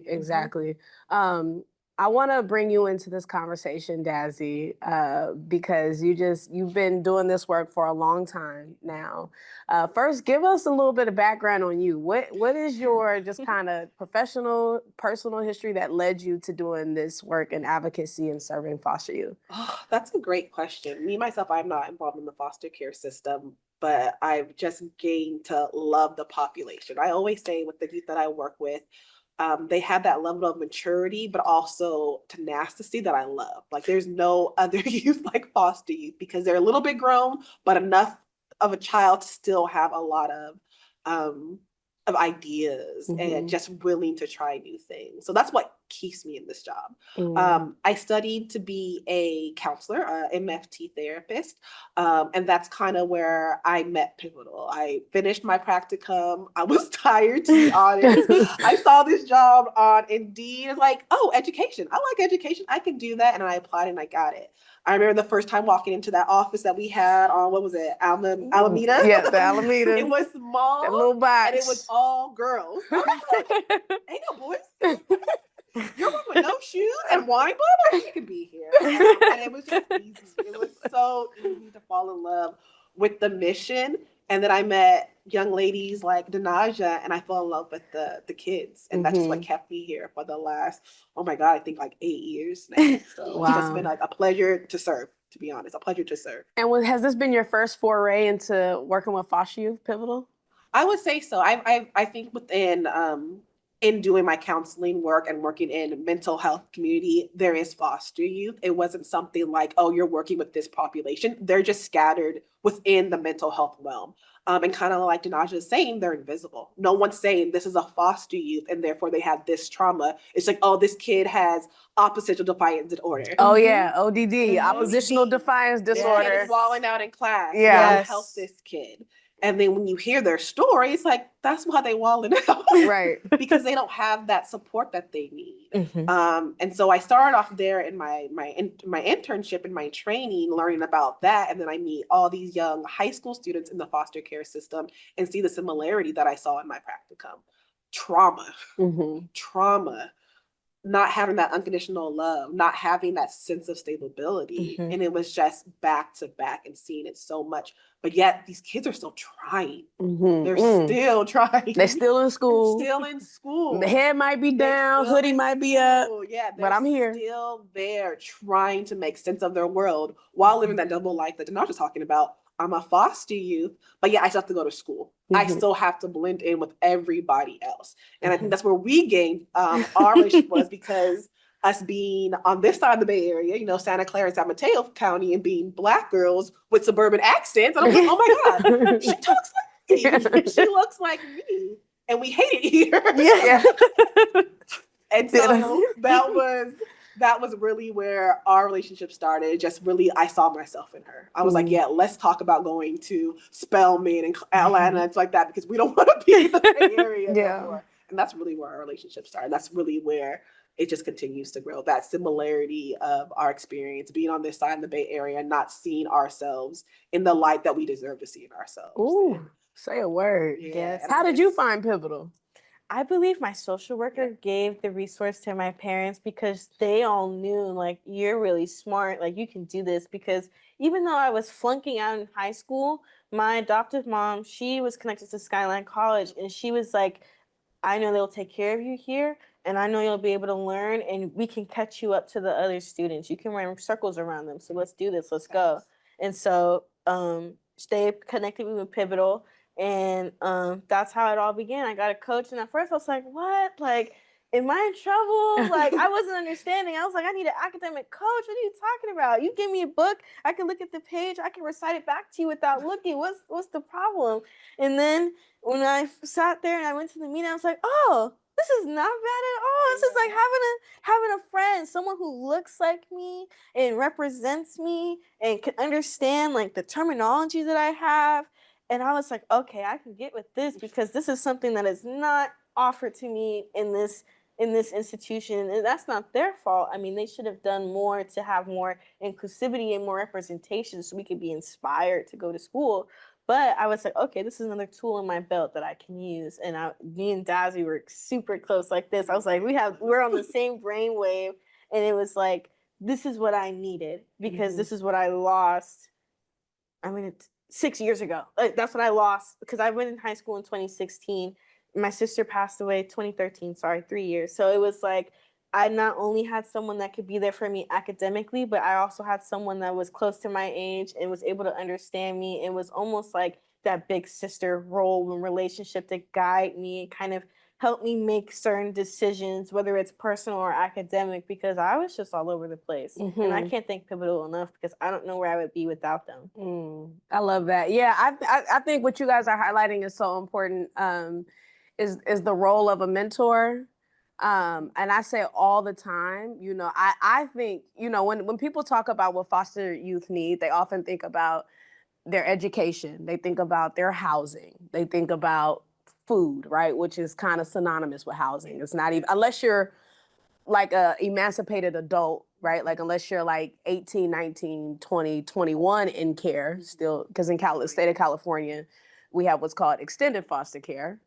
I want to bring you into this conversation, Dazzy, because you've been doing this work for a long time now. First, give us a little bit of background on you. What is your just kind of professional, personal history that led you to doing this work in advocacy and serving foster youth? Oh, that's a great question. Me, myself, I'm not involved in the foster care system, but I've just gained to love the population. I always say with the youth that I work with, they have that level of maturity, but also tenacity that I love. Like there's no other youth like foster youth because they're a little bit grown, but enough of a child to still have a lot of ideas and just willing to try new things. So that's what keeps me in this job. I studied to be a counselor, MFT therapist, and that's kind of where I met Pivotal. I finished my practicum. I was tired, to be honest. I saw this job on Indeed. It's like, oh, education. I like education. I can do that. And I applied and I got it. I remember the first time walking into that office that we had on, what was it, Alameda? Yeah, the Alameda. It was small. That little box. And it was all girls. I was like, ain't no boys. You're one with no shoes and wine bottles? You could be here. And it was just easy. It was so easy to fall in love with the mission. And then I met young ladies like Dunhoja, and I fell in love with the kids. And that's just what kept me here for the last, oh my God, I think like 8 years now. So It's just been like a pleasure to serve, to be honest, a pleasure to serve. And has this been your first foray into working with foster youth, Pivotal? I would say so. I think within in doing my counseling work and working in mental health community, there is foster youth. It wasn't something like, oh, you're working with this population. They're just scattered within the mental health realm. And kind of like Dunhoja is saying, they're invisible. No one's saying this is a foster youth and therefore they have this trauma. It's like, oh, this kid has oppositional defiance disorder. Oh yeah, ODD, oppositional defiance disorder. This kid is walling out in class. Yeah. Help this kid. And then when you hear their story, it's like, that's why they walling out. Right. Because they don't have that support that they need. And so I started off there in my internship and my training, learning about that. And then I meet all these young high school students in the foster care system and see the similarity that I saw in my practicum. Trauma, not having that unconditional love, not having that sense of stability. And it was just back to back and seeing it so much. But yet these kids are still trying. They're still trying. They're still in school. Still in school. The head might be down, hoodie might be up. Yeah, but I'm here. Still there trying to make sense of their world while living that double life that Dunhoja was talking about. I'm a foster youth, but yeah, I still have to go to school. I still have to blend in with everybody else. And I think that's where we gained our relationship was because us being on this side of the Bay Area, you know, Santa Clara and San Mateo County, and being Black girls with suburban accents. And I'm like, oh my God, she talks like me. She looks like me. And we hate it here. Yeah. And so that was really where our relationship started. Just really, I saw myself in her. I was like, yeah, let's talk about going to Spelman and Atlanta and like that because we don't want to be in the Bay Area anymore. And that's really where our relationship started. That's really where it just continues to grow. That similarity of our experience being on this side of the Bay Area, not seeing ourselves in the light that we deserve to see in ourselves. Ooh, say a word. Yes. How did you find Pivotal? I believe my social worker gave the resource to my parents because they all knew, like, you're really smart, like, you can do this. Because even though I was flunking out in high school, my adoptive mom, she was connected to Skyline College, and she was like, I know they'll take care of you here, and I know you'll be able to learn, and we can catch you up to the other students. You can run circles around them, so let's do this, let's go. And so they connected me with Pivotal. And that's how it all began. I got a coach, and at first I was like, what? Like, am I in trouble? Like, I wasn't understanding. I was like, I need an academic coach. What are you talking about? You give me a book, I can look at the page, I can recite it back to you without looking. What's the problem? And then when I sat there and I went to the meeting, I was like, oh, this is not bad at all. This is like having a friend, someone who looks like me and represents me and can understand like the terminology that I have. And I was like, okay, I can get with this because this is something that is not offered to me in this institution, and that's not their fault. I mean, they should have done more to have more inclusivity and more representation so we could be inspired to go to school. But I was like, okay, this is another tool in my belt that I can use. And me and Dazzy were super close like this. I was like, we're on the same brainwave, and it was like, this is what I needed because this is what I lost. I mean, it's 6 years ago. Like, that's what I lost because I went in high school in 2016. My sister passed away 2013, 3 years. So it was like I not only had someone that could be there for me academically, but I also had someone that was close to my age and was able to understand me. It was almost like that big sister role and relationship to guide me and kind of help me make certain decisions, whether it's personal or academic, because I was just all over the place. And I can't thank Pivotal enough because I don't know where I would be without them. I love that. Yeah, I think what you guys are highlighting is so important. Is the role of a mentor. And I say all the time, you know, I think, you know, when people talk about what foster youth need, they often think about their education, they think about their housing, they think about food, right? Which is kind of synonymous with housing. It's not even, unless you're like a emancipated adult, right? Like unless you're like 18, 19, 20, 21 in care still, because in the state of California, we have what's called extended foster care,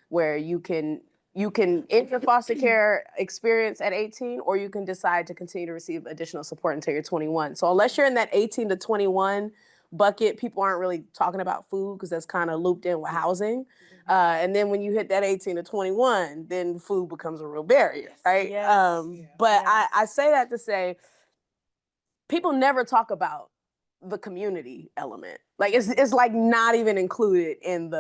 where you can enter foster care experience at 18, or you can decide to continue to receive additional support until you're 21. So unless you're in that 18 to 21 bucket, people aren't really talking about food because that's kind of looped in with housing. And then when you hit that 18 to 21, then food becomes a real barrier, right? But I say that to say, people never talk about the community element. Like it's like not even included in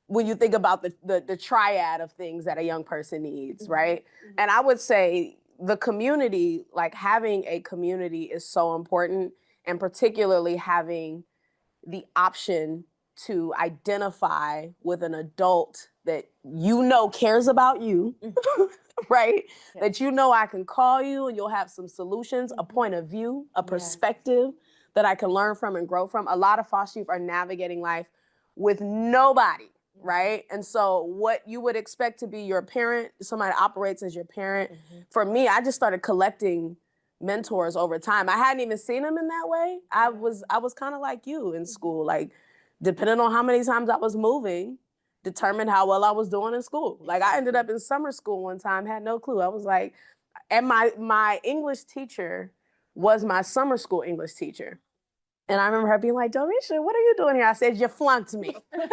when you think about the triad of things that a young person needs, right? And I would say the community, like having a community is so important, and particularly having the option to identify with an adult that you know cares about you, right? Yeah. That you know I can call you and you'll have some solutions, a point of view, a perspective that I can learn from and grow from. A lot of foster youth are navigating life with nobody, right? And so what you would expect to be your parent, somebody operates as your parent. For me, I just started collecting mentors over time. I hadn't even seen them in that way. I was kind of like you in school, like depending on how many times I was moving, determined how well I was doing in school. Like I ended up in summer school one time, had no clue. I was like, and my English teacher was my summer school English teacher. And I remember her being like, Delrisha, what are you doing here? I said, you flunked me. But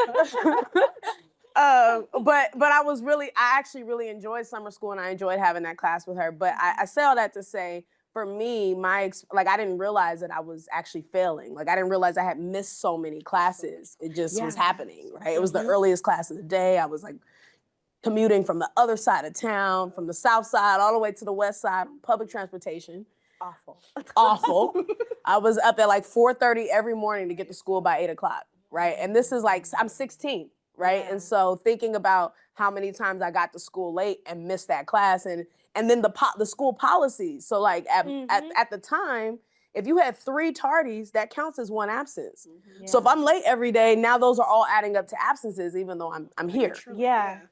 I actually really enjoyed summer school, and I enjoyed having that class with her. But I say all that to say, for me, I didn't realize that I was actually failing. Like I didn't realize I had missed so many classes. It just was happening, right? It was the earliest class of the day. I was like commuting from the other side of town, from the south side all the way to the west side on public transportation. Awful. I was up at like 4:30 every morning to get to school by 8 o'clock, right? And this is like, I'm 16, right? Yeah. And so thinking about how many times I got to school late and missed that class, and then the school policies. So like at the time, if you had 3 tardies, that counts as 1 absence. So if I'm late every day, now those are all adding up to absences, even though I'm here.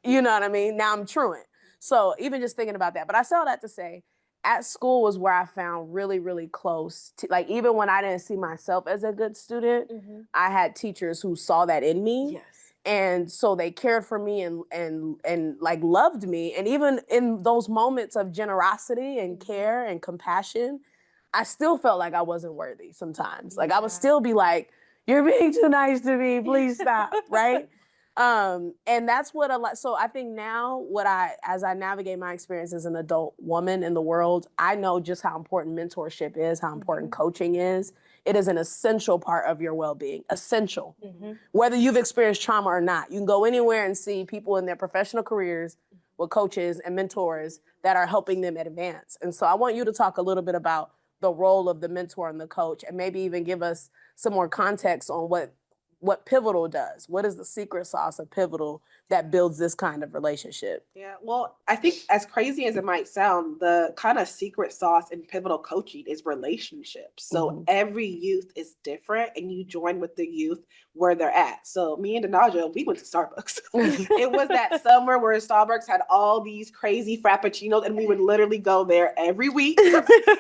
You know what I mean? Now I'm truant. So even just thinking about that. But I say all that to say, at school was where I found really, really close to, like, even when I didn't see myself as a good student, I had teachers who saw that in me. And so they cared for me and like loved me. And even in those moments of generosity and care and compassion, I still felt like I wasn't worthy sometimes. Like I would still be like, you're being too nice to me, please stop, right? And that's what so I think now as I navigate my experience as an adult woman in the world, I know just how important mentorship is, how important coaching is. It is an essential part of your well-being, essential. Whether you've experienced trauma or not, you can go anywhere and see people in their professional careers with coaches and mentors that are helping them advance. And so I want you to talk a little bit about the role of the mentor and the coach, and maybe even give us some more context on what Pivotal does. What is the secret sauce of Pivotal that builds this kind of relationship? Yeah, well, I think as crazy as it might sound, the kind of secret sauce in pivotal coaching is relationships. So every youth is different, and you join with the youth where they're at. So me and Dunhoja, we went to Starbucks. It was that summer where Starbucks had all these crazy frappuccinos, and we would literally go there every week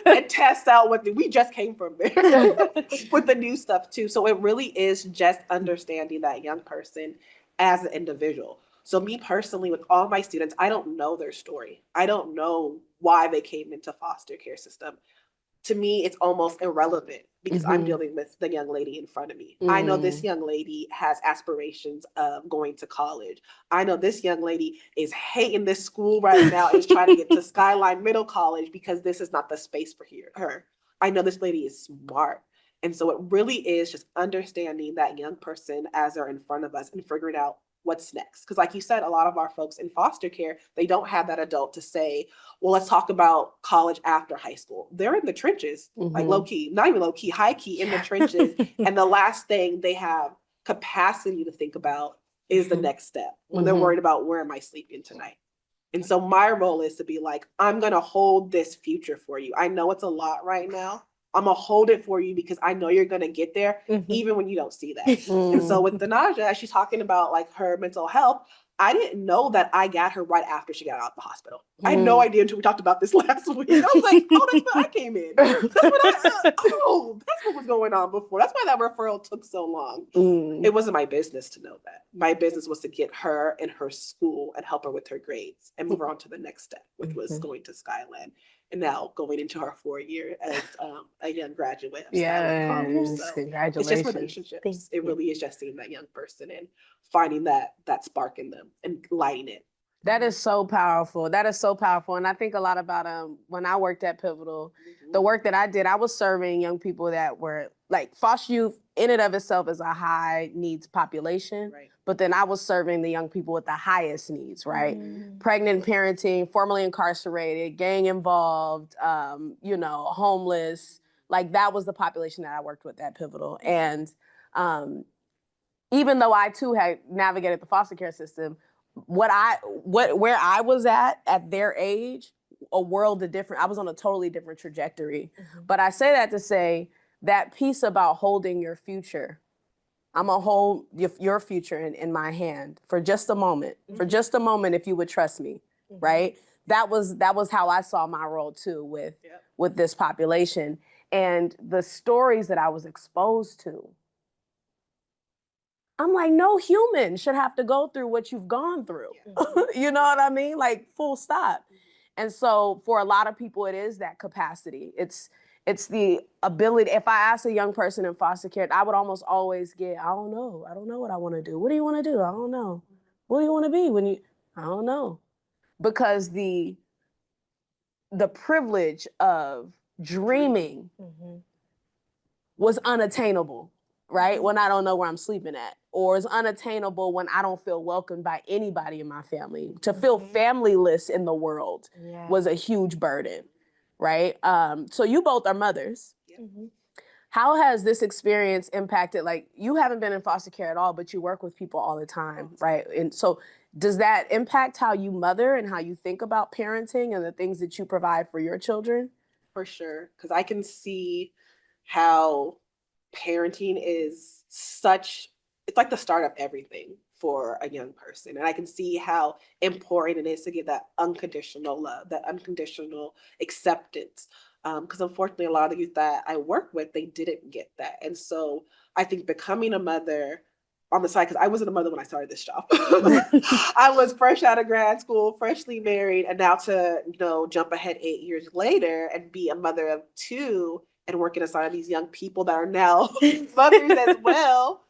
and test out we just came from there with the new stuff too. So it really is just understanding that young person as an individual. So me personally, with all my students, I don't know their story. I don't know why they came into foster care system. To me, it's almost irrelevant because I'm dealing with the young lady in front of me. I know this young lady has aspirations of going to college. I know this young lady is hating this school right now and is trying to get to Skyline Middle College because this is not the space for her. I know this lady is smart. And so it really is just understanding that young person as they're in front of us and figuring out what's next. Because like you said, a lot of our folks in foster care, they don't have that adult to say, well, let's talk about college after high school. They're in the trenches, like low key, not even low key, high key in the trenches. And the last thing they have capacity to think about is the next step when they're worried about, where am I sleeping tonight? And so my role is to be like, I'm going to hold this future for you. I know it's a lot right now. I'm going to hold it for you because I know you're going to get there, even when you don't see that. And so with Dunhoja, as she's talking about like her mental health, I didn't know that I got her right after she got out of the hospital. I had no idea until we talked about this last week. I was like, oh, that's when I came in. That's what was going on before. That's why that referral took so long. It wasn't my business to know that. My business was to get her in her school and help her with her grades and move her on to the next step, which was going to Skyland. And now going into her 4th year as a young graduate of Skyland College. So congratulations. it's just relationships. It really is just seeing that young person and finding that spark in them and lighting it. That is so powerful. That is so powerful. And I think a lot about when I worked at Pivotal, the work that I did, I was serving young people that were like foster youth in and of itself is a high needs population. Right. But then I was serving the young people with the highest needs, right? Pregnant, parenting, formerly incarcerated, gang involved, homeless. Like that was the population that I worked with at Pivotal. And even though I too had navigated the foster care system, where I was at their age, a world of different. I was on a totally different trajectory. But I say that to say that piece about holding your future. I'm gonna hold your future in my hand for just a moment. For just a moment, if you would trust me, right? That was how I saw my role too with this population and the stories that I was exposed to. I'm like, no human should have to go through what you've gone through. You know what I mean? Like full stop. And so for a lot of people, it is that capacity. It's the ability. If I ask a young person in foster care, I would almost always get, I don't know what I want to do. What do you want to do? I don't know. What do you want to be I don't know. Because the privilege of dreaming was unattainable, right? When I don't know where I'm sleeping at, or is unattainable when I don't feel welcomed by anybody in my family. To feel familyless in the world was a huge burden, right? So you both are mothers. How has this experience impacted, like you haven't been in foster care at all, but you work with people all the time, right? And so does that impact how you mother and how you think about parenting and the things that you provide for your children? For sure, because I can see how parenting is it's like the start of everything for a young person. And I can see how important it is to give that unconditional love, that unconditional acceptance. Because unfortunately, a lot of the youth that I work with, they didn't get that. And so I think becoming a mother on the side, because I wasn't a mother when I started this job. I was fresh out of grad school, freshly married, and now to jump ahead 8 years later and be a mother of 2 and working aside these young people that are now mothers as well.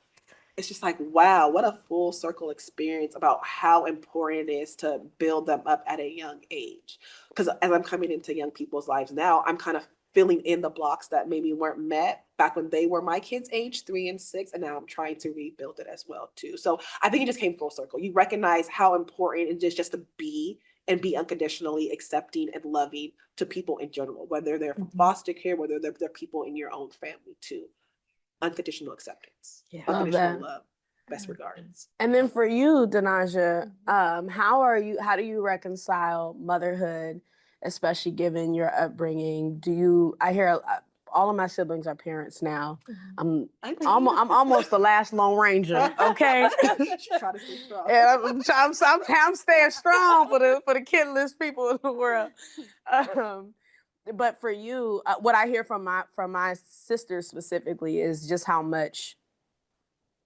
It's just like, wow, what a full circle experience about how important it is to build them up at a young age. Because as I'm coming into young people's lives now, I'm kind of filling in the blocks that maybe weren't met back when they were my kids' age, 3 and 6, and now I'm trying to rebuild it as well too. So I think it just came full circle. You recognize how important it is just to be and be unconditionally accepting and loving to people in general, whether they're from Mhm. foster care, whether they're people in your own family too. Unconditional acceptance, Yeah. Love unconditional that. love. Best regards. And then for you, Dunhoja, how do you reconcile motherhood, especially given your upbringing? I hear all of my siblings are parents now. I'm almost the last Lone Ranger, okay? Try to stay strong. And I'm staying strong for the kidless people in the world. But for you, what I hear from my sisters specifically is just how much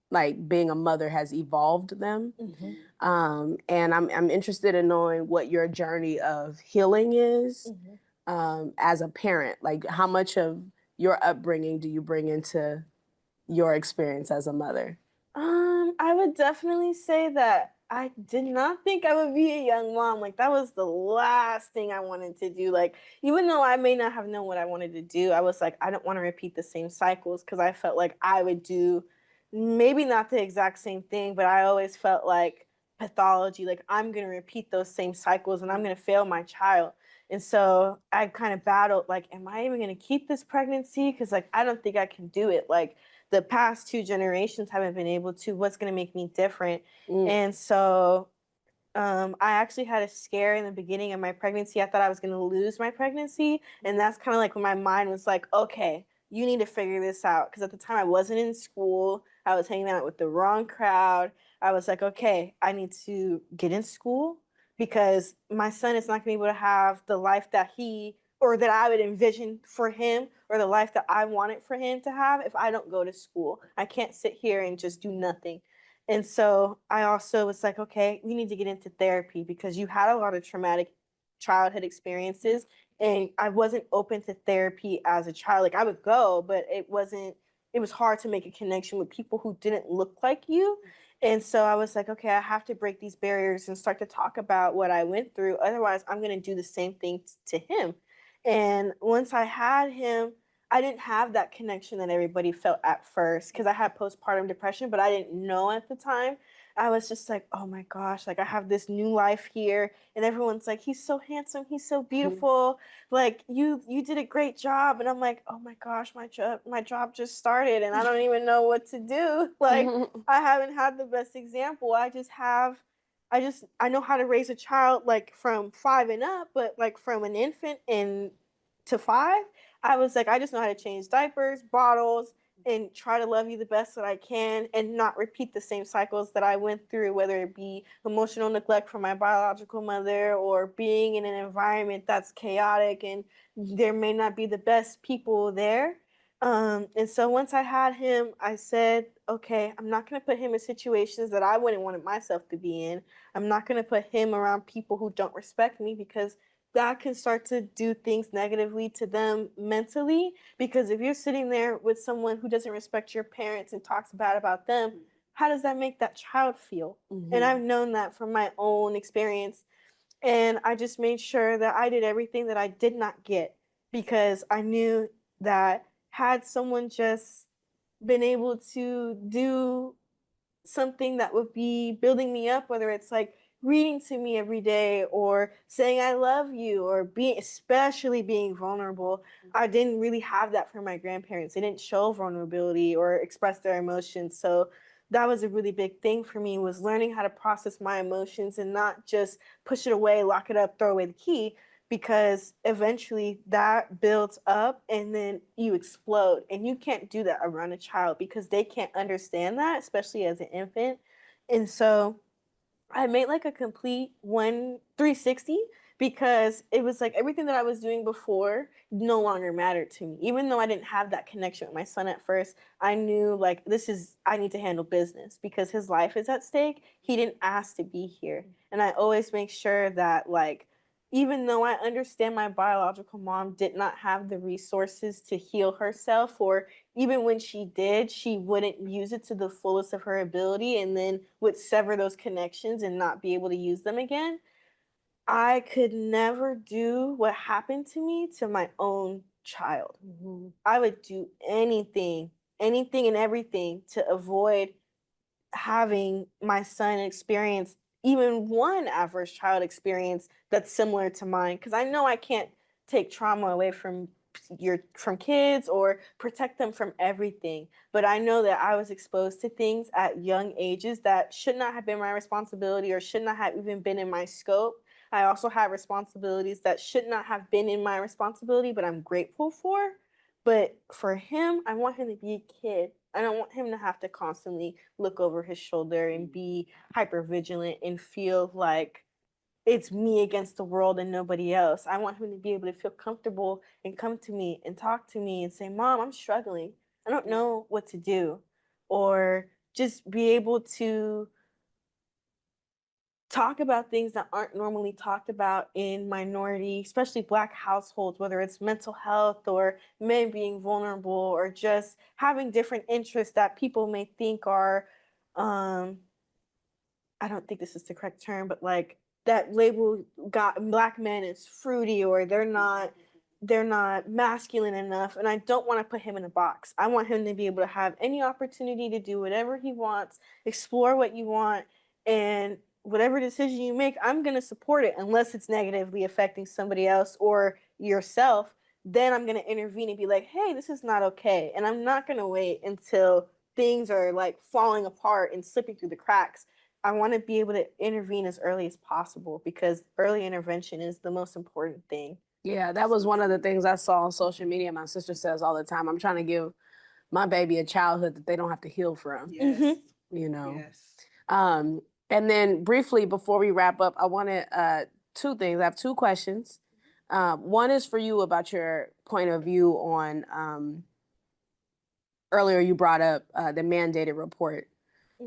like being a mother has evolved them. And I'm interested in knowing what your journey of healing is as a parent. Like, how much of your upbringing do you bring into your experience as a mother? I would definitely say that I did not think I would be a young mom. Like, that was the last thing I wanted to do. Like, even though I may not have known what I wanted to do, I was like, I don't want to repeat the same cycles, because I felt like I would do maybe not the exact same thing, but I always felt like pathology, like I'm going to repeat those same cycles and I'm going to fail my child. And so I kind of battled, like, am I even going to keep this pregnancy? Because, like, I don't think I can do it. Like, the past 2 generations haven't been able to. What's going to make me different? And so I actually had a scare in the beginning of my pregnancy. I thought I was going to lose my pregnancy. And that's kind of like when my mind was like, okay, you need to figure this out. Because at the time I wasn't in school. I was hanging out with the wrong crowd. I was like, okay, I need to get in school, because my son is not going to be able to have the life that that I would envision for him, or the life that I wanted for him to have, if I don't go to school. I can't sit here and just do nothing. And so I also was like, okay, we need to get into therapy, because you had a lot of traumatic childhood experiences, and I wasn't open to therapy as a child. Like, I would go, but it was hard to make a connection with people who didn't look like you. And so I was like, okay, I have to break these barriers and start to talk about what I went through. Otherwise, I'm going to do the same thing to him. And once I had him, I didn't have that connection that everybody felt at first, because I had postpartum depression, but I didn't know at the time. I was just like, oh my gosh, like, I have this new life here, and everyone's like, he's so handsome, he's so beautiful, like, you did a great job. And I'm like, oh my gosh, my job just started and I don't even know what to do. Like, I haven't had the best example. I know how to raise a child, like, from 5 and up, but like from an infant and to 5, I was like, I just know how to change diapers, bottles, and try to love you the best that I can, and not repeat the same cycles that I went through, whether it be emotional neglect from my biological mother, or being in an environment that's chaotic and there may not be the best people there. And so once I had him, I said, okay, I'm not going to put him in situations that I wouldn't want myself to be in. I'm not going to put him around people who don't respect me, because that can start to do things negatively to them mentally. Because if you're sitting there with someone who doesn't respect your parents and talks bad about them, how does that make that child feel? And I've known that from my own experience. And I just made sure that I did everything that I did not get, because I knew that had someone just been able to do something that would be building me up, whether it's like reading to me every day, or saying I love you, or especially being vulnerable. I didn't really have that from my grandparents. They didn't show vulnerability or express their emotions. So that was a really big thing for me, was learning how to process my emotions and not just push it away, lock it up, throw away the key, because eventually that builds up and then you explode. And you can't do that around a child, because they can't understand that, especially as an infant. And so I made like a complete 360, because it was like everything that I was doing before no longer mattered to me. Even though I didn't have that connection with my son at first, I knew, like, I need to handle business, because his life is at stake. He didn't ask to be here. And I always make sure that, like, even though I understand my biological mom did not have the resources to heal herself, or even when she did, she wouldn't use it to the fullest of her ability, and then would sever those connections and not be able to use them again, I could never do what happened to me to my own child. I would do anything and everything to avoid having my son experience even one adverse child experience that's similar to mine, because I know I can't take trauma away from kids or protect them from everything, but I know that I was exposed to things at young ages that should not have been my responsibility or should not have even been in my scope. I also have responsibilities that should not have been in my responsibility, but I'm grateful for. But for him, I want him to be a kid. I don't want him to have to constantly look over his shoulder and be hyper vigilant and feel like it's me against the world and nobody else. I want him to be able to feel comfortable and come to me and talk to me and say, Mom, I'm struggling. I don't know what to do. Or just be able to talk about things that aren't normally talked about in minority, especially Black households, whether it's mental health or men being vulnerable or just having different interests that people may think are, I don't think this is the correct term, but like that label got Black men as fruity or they're not masculine enough, and I don't want to put him in a box. I want him to be able to have any opportunity to do whatever he wants, explore what you want, and whatever decision you make, I'm going to support it unless it's negatively affecting somebody else or yourself. Then I'm going to intervene and be like, hey, this is not okay. And I'm not going to wait until things are like falling apart and slipping through the cracks. I want to be able to intervene as early as possible because early intervention is the most important thing. Yeah, that was one of the things I saw on social media. My sister says all the time, I'm trying to give my baby a childhood that they don't have to heal from. Yes. You know? Yes. And then briefly, before we wrap up, I wanted two things. I have two questions. One is for you about your point of view on, earlier you brought up the mandated report,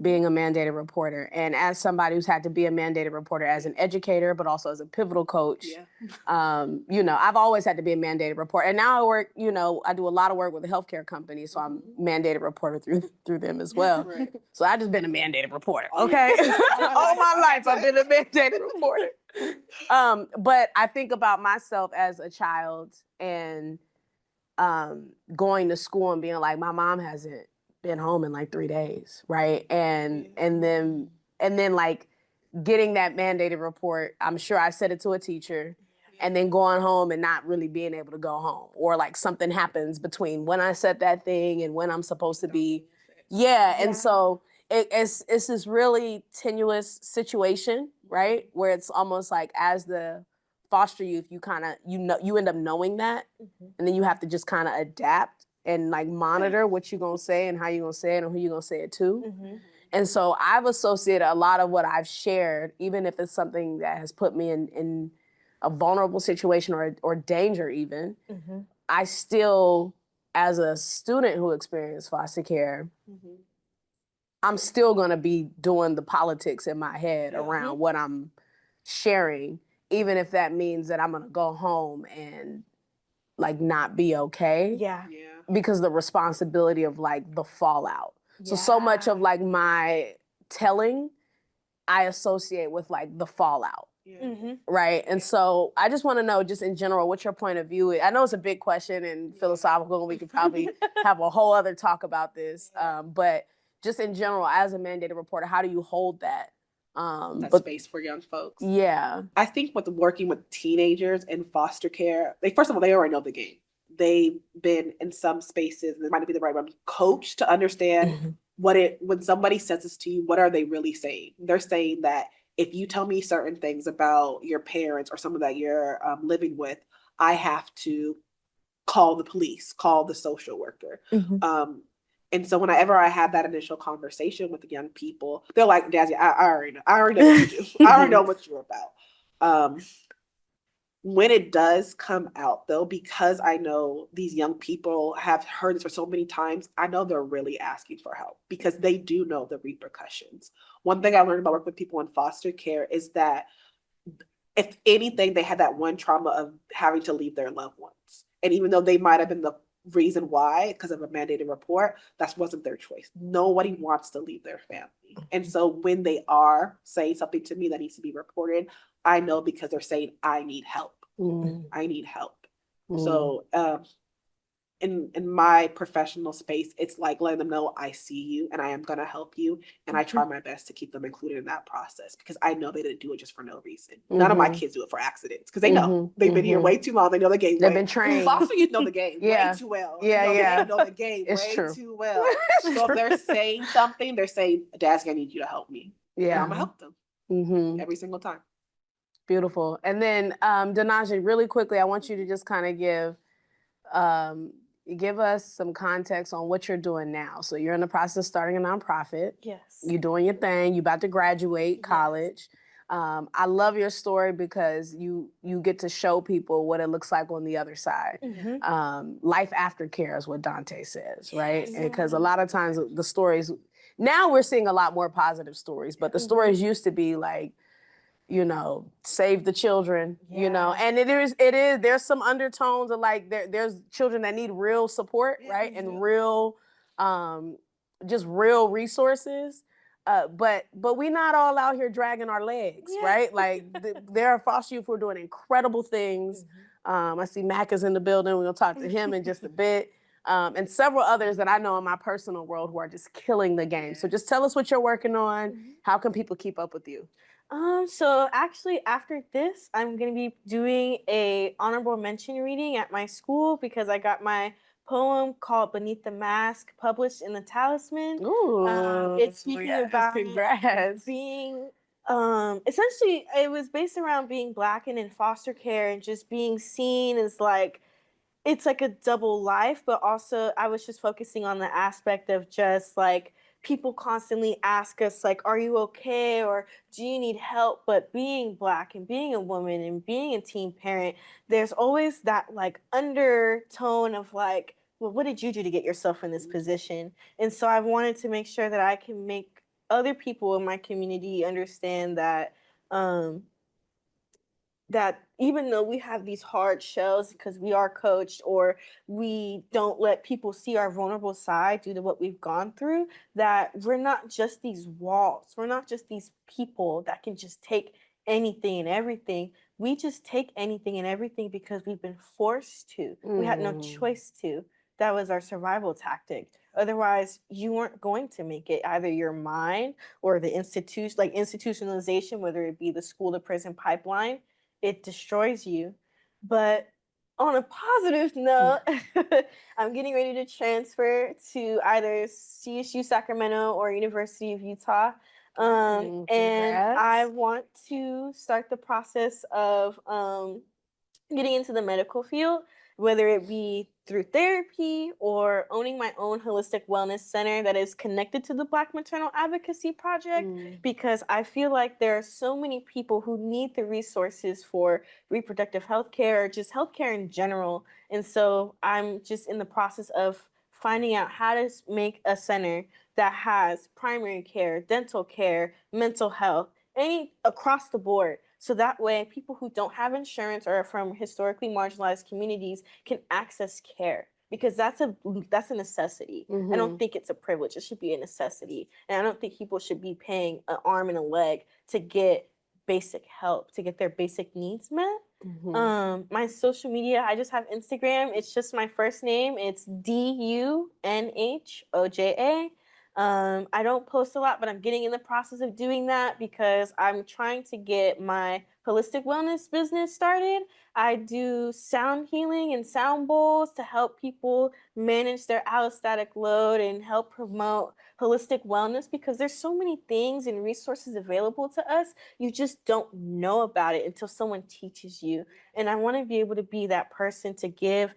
being a mandated reporter. And as somebody who's had to be a mandated reporter as an educator, but also as a pivotal coach, you know, I've always had to be a mandated reporter. And now I work, you know, I do a lot of work with a healthcare company, so I'm mandated reporter through them as well. Right. So I just been a mandated reporter, okay? All my life I've been a mandated reporter. But I think about myself as a child and going to school and being like, my mom hasn't been home in like 3 days, right? And then like getting that mandated report, I'm sure I said it to a teacher, and then going home and not really being able to go home, or like something happens between when I said that thing and when I'm supposed to be. And so it's this really tenuous situation, right? Where it's almost like as the foster youth, you kind of, you end up knowing that, and then you have to just kind of adapt and like monitor what you're gonna say and how you're gonna say it and who you're gonna say it to. And so I've associated a lot of what I've shared, even if it's something that has put me in a vulnerable situation or danger even, I still, as a student who experienced foster care, I'm still gonna be doing the politics in my head around what I'm sharing, even if that means that I'm gonna go home and like not be okay. Because the responsibility of like the fallout. So much of like my telling, I associate with like the fallout. Right. And so I just want to know, just in general, what's your point of view? I know it's a big question and philosophical, and we could probably have a whole other talk about this. But just in general, as a mandated reporter, how do you hold that? That space for young folks. I think with working with teenagers in foster care, first of all, they already know the game. They've been in some spaces, and it might not be the right one, coached to understand when somebody says this to you, what are they really saying? They're saying that if you tell me certain things about your parents or someone that you're living with, I have to call the police, call the social worker. And so whenever I had that initial conversation with the young people, they're like, Dazzy, I already know what you do. I already know what you're about. When it does come out, though, because I know these young people have heard this for so many times, I know they're really asking for help because they do know the repercussions. One thing I learned about working with people in foster care is that if anything, they had that one trauma of having to leave their loved ones. And even though they might have been the reason why, because of a mandated report, that wasn't their choice. Nobody wants to leave their family. And so when they are saying something to me that needs to be reported, I know because they're saying, I need help. I need help. So in my professional space, it's like letting them know I see you and I am going to help you. And I try my best to keep them included in that process because I know they didn't do it just for no reason. None of my kids do it for accidents because they know they've been here way too long. They know the game. They've been trained. Foster youth know the game way too well. They know the game way too well. So if they're saying something, they're saying, Dazzy, I need you to help me. Yeah. And I'm going to help them every single time. Beautiful. And then Dunhoja, really quickly, I want you to just kind of give us some context on what you're doing now. So you're in the process of starting a nonprofit. Yes. You're doing your thing. You're about to graduate college. I love your story because you get to show people what it looks like on the other side. Life after care is what Dante says, right? Because a lot of times the stories, now we're seeing a lot more positive stories, but the stories used to be like, save the children, and there's some undertones of like, there's children that need real support, right? And real, just real resources. But we not all out here dragging our legs, right? Like there are foster youth who are doing incredible things. I see Mac is in the building. We're gonna talk to him in just a bit. And several others that I know in my personal world who are just killing the game. So just tell us what you're working on. How can people keep up with you? So actually after this, I'm going to be doing a honorable mention reading at my school because I got my poem called Beneath the Mask published in the Talisman. Ooh, it's speaking about congrats. being, essentially it was based around being Black and in foster care and just being seen as like, it's like a double life, but also I was just focusing on the aspect of just like people constantly ask us like, are you okay? Or do you need help? But being Black and being a woman and being a teen parent, there's always that like undertone of like, well, what did you do to get yourself in this position? And so I wanted to make sure that I can make other people in my community understand that, that even though we have these hard shells because we are coached or we don't let people see our vulnerable side due to what we've gone through, that we're not just these walls. We're not just these people that can just take anything and everything. We just take anything and everything because we've been forced to. We had no choice to. That was our survival tactic. Otherwise, you weren't going to make it. Either your mind or the institution, like institutionalization, whether it be the school to prison pipeline, it destroys you. But on a positive note, I'm getting ready to transfer to either CSU Sacramento or University of Utah. And I want to start the process of getting into the medical field, whether it be through therapy or owning my own holistic wellness center that is connected to the Black Maternal Advocacy Project, because I feel like there are so many people who need the resources for reproductive health care or just healthcare in general. And so I'm just in the process of finding out how to make a center that has primary care, dental care, mental health, any across the board. So that way, people who don't have insurance or are from historically marginalized communities can access care, because that's a necessity. I don't think it's a privilege. It should be a necessity. And I don't think people should be paying an arm and a leg to get basic help, to get their basic needs met. My social media, I just have Instagram. It's just my first name. It's DUNHOJA. I don't post a lot, but I'm getting in the process of doing that because I'm trying to get my holistic wellness business started. I do sound healing and sound bowls to help people manage their allostatic load and help promote holistic wellness, because there's so many things and resources available to us. You just don't know about it until someone teaches you. And I want to be able to be that person to give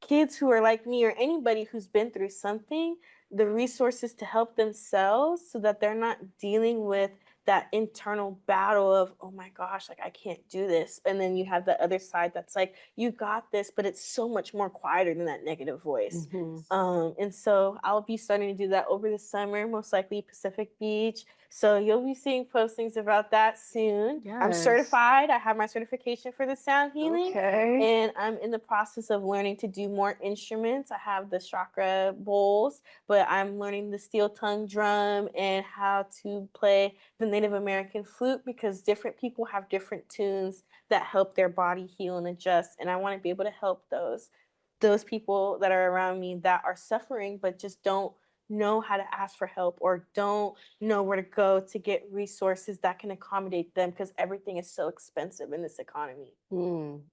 kids who are like me or anybody who's been through something the resources to help themselves so that they're not dealing with that internal battle of, oh my gosh, like I can't do this. And then you have the other side that's like, you got this, but it's so much more quieter than that negative voice. And so I'll be starting to do that over the summer, most likely Pacific Beach. So you'll be seeing postings about that soon. I'm certified. I have my certification for the sound healing. And I'm in the process of learning to do more instruments. I have the chakra bowls, but I'm learning the steel tongue drum and how to play the Native American flute, because different people have different tunes that help their body heal and adjust. And I want to be able to help those those people that are around me that are suffering but just don't know how to ask for help or don't know where to go to get resources that can accommodate them because everything is so expensive in this economy. Ooh,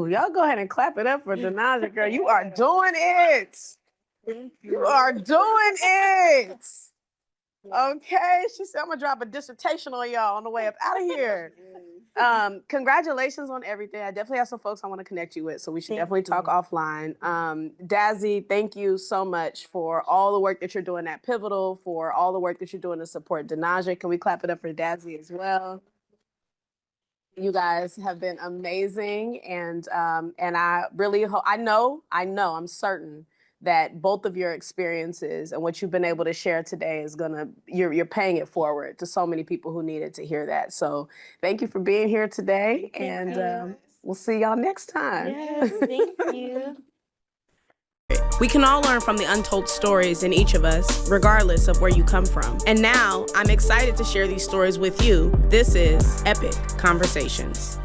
y'all go ahead and clap it up for Dunhoja, girl. You are doing it. You are doing it. Okay, she said I'm gonna drop a dissertation on y'all on the way up out of here. Congratulations on everything. I definitely have some folks I want to connect you with, so we should definitely talk offline. Dazzy, thank you so much for all the work that you're doing at Pivotal, for all the work that you're doing to support Dunhoja. Can we clap it up for Dazzy as well? You guys have been amazing, and I really hope, I'm certain that both of your experiences and what you've been able to share today is you're paying it forward to so many people who needed to hear that. So thank you for being here today, and we'll see y'all next time. Yes, thank you. We can all learn from the untold stories in each of us, regardless of where you come from. And now I'm excited to share these stories with you. This is EPEC Conversations.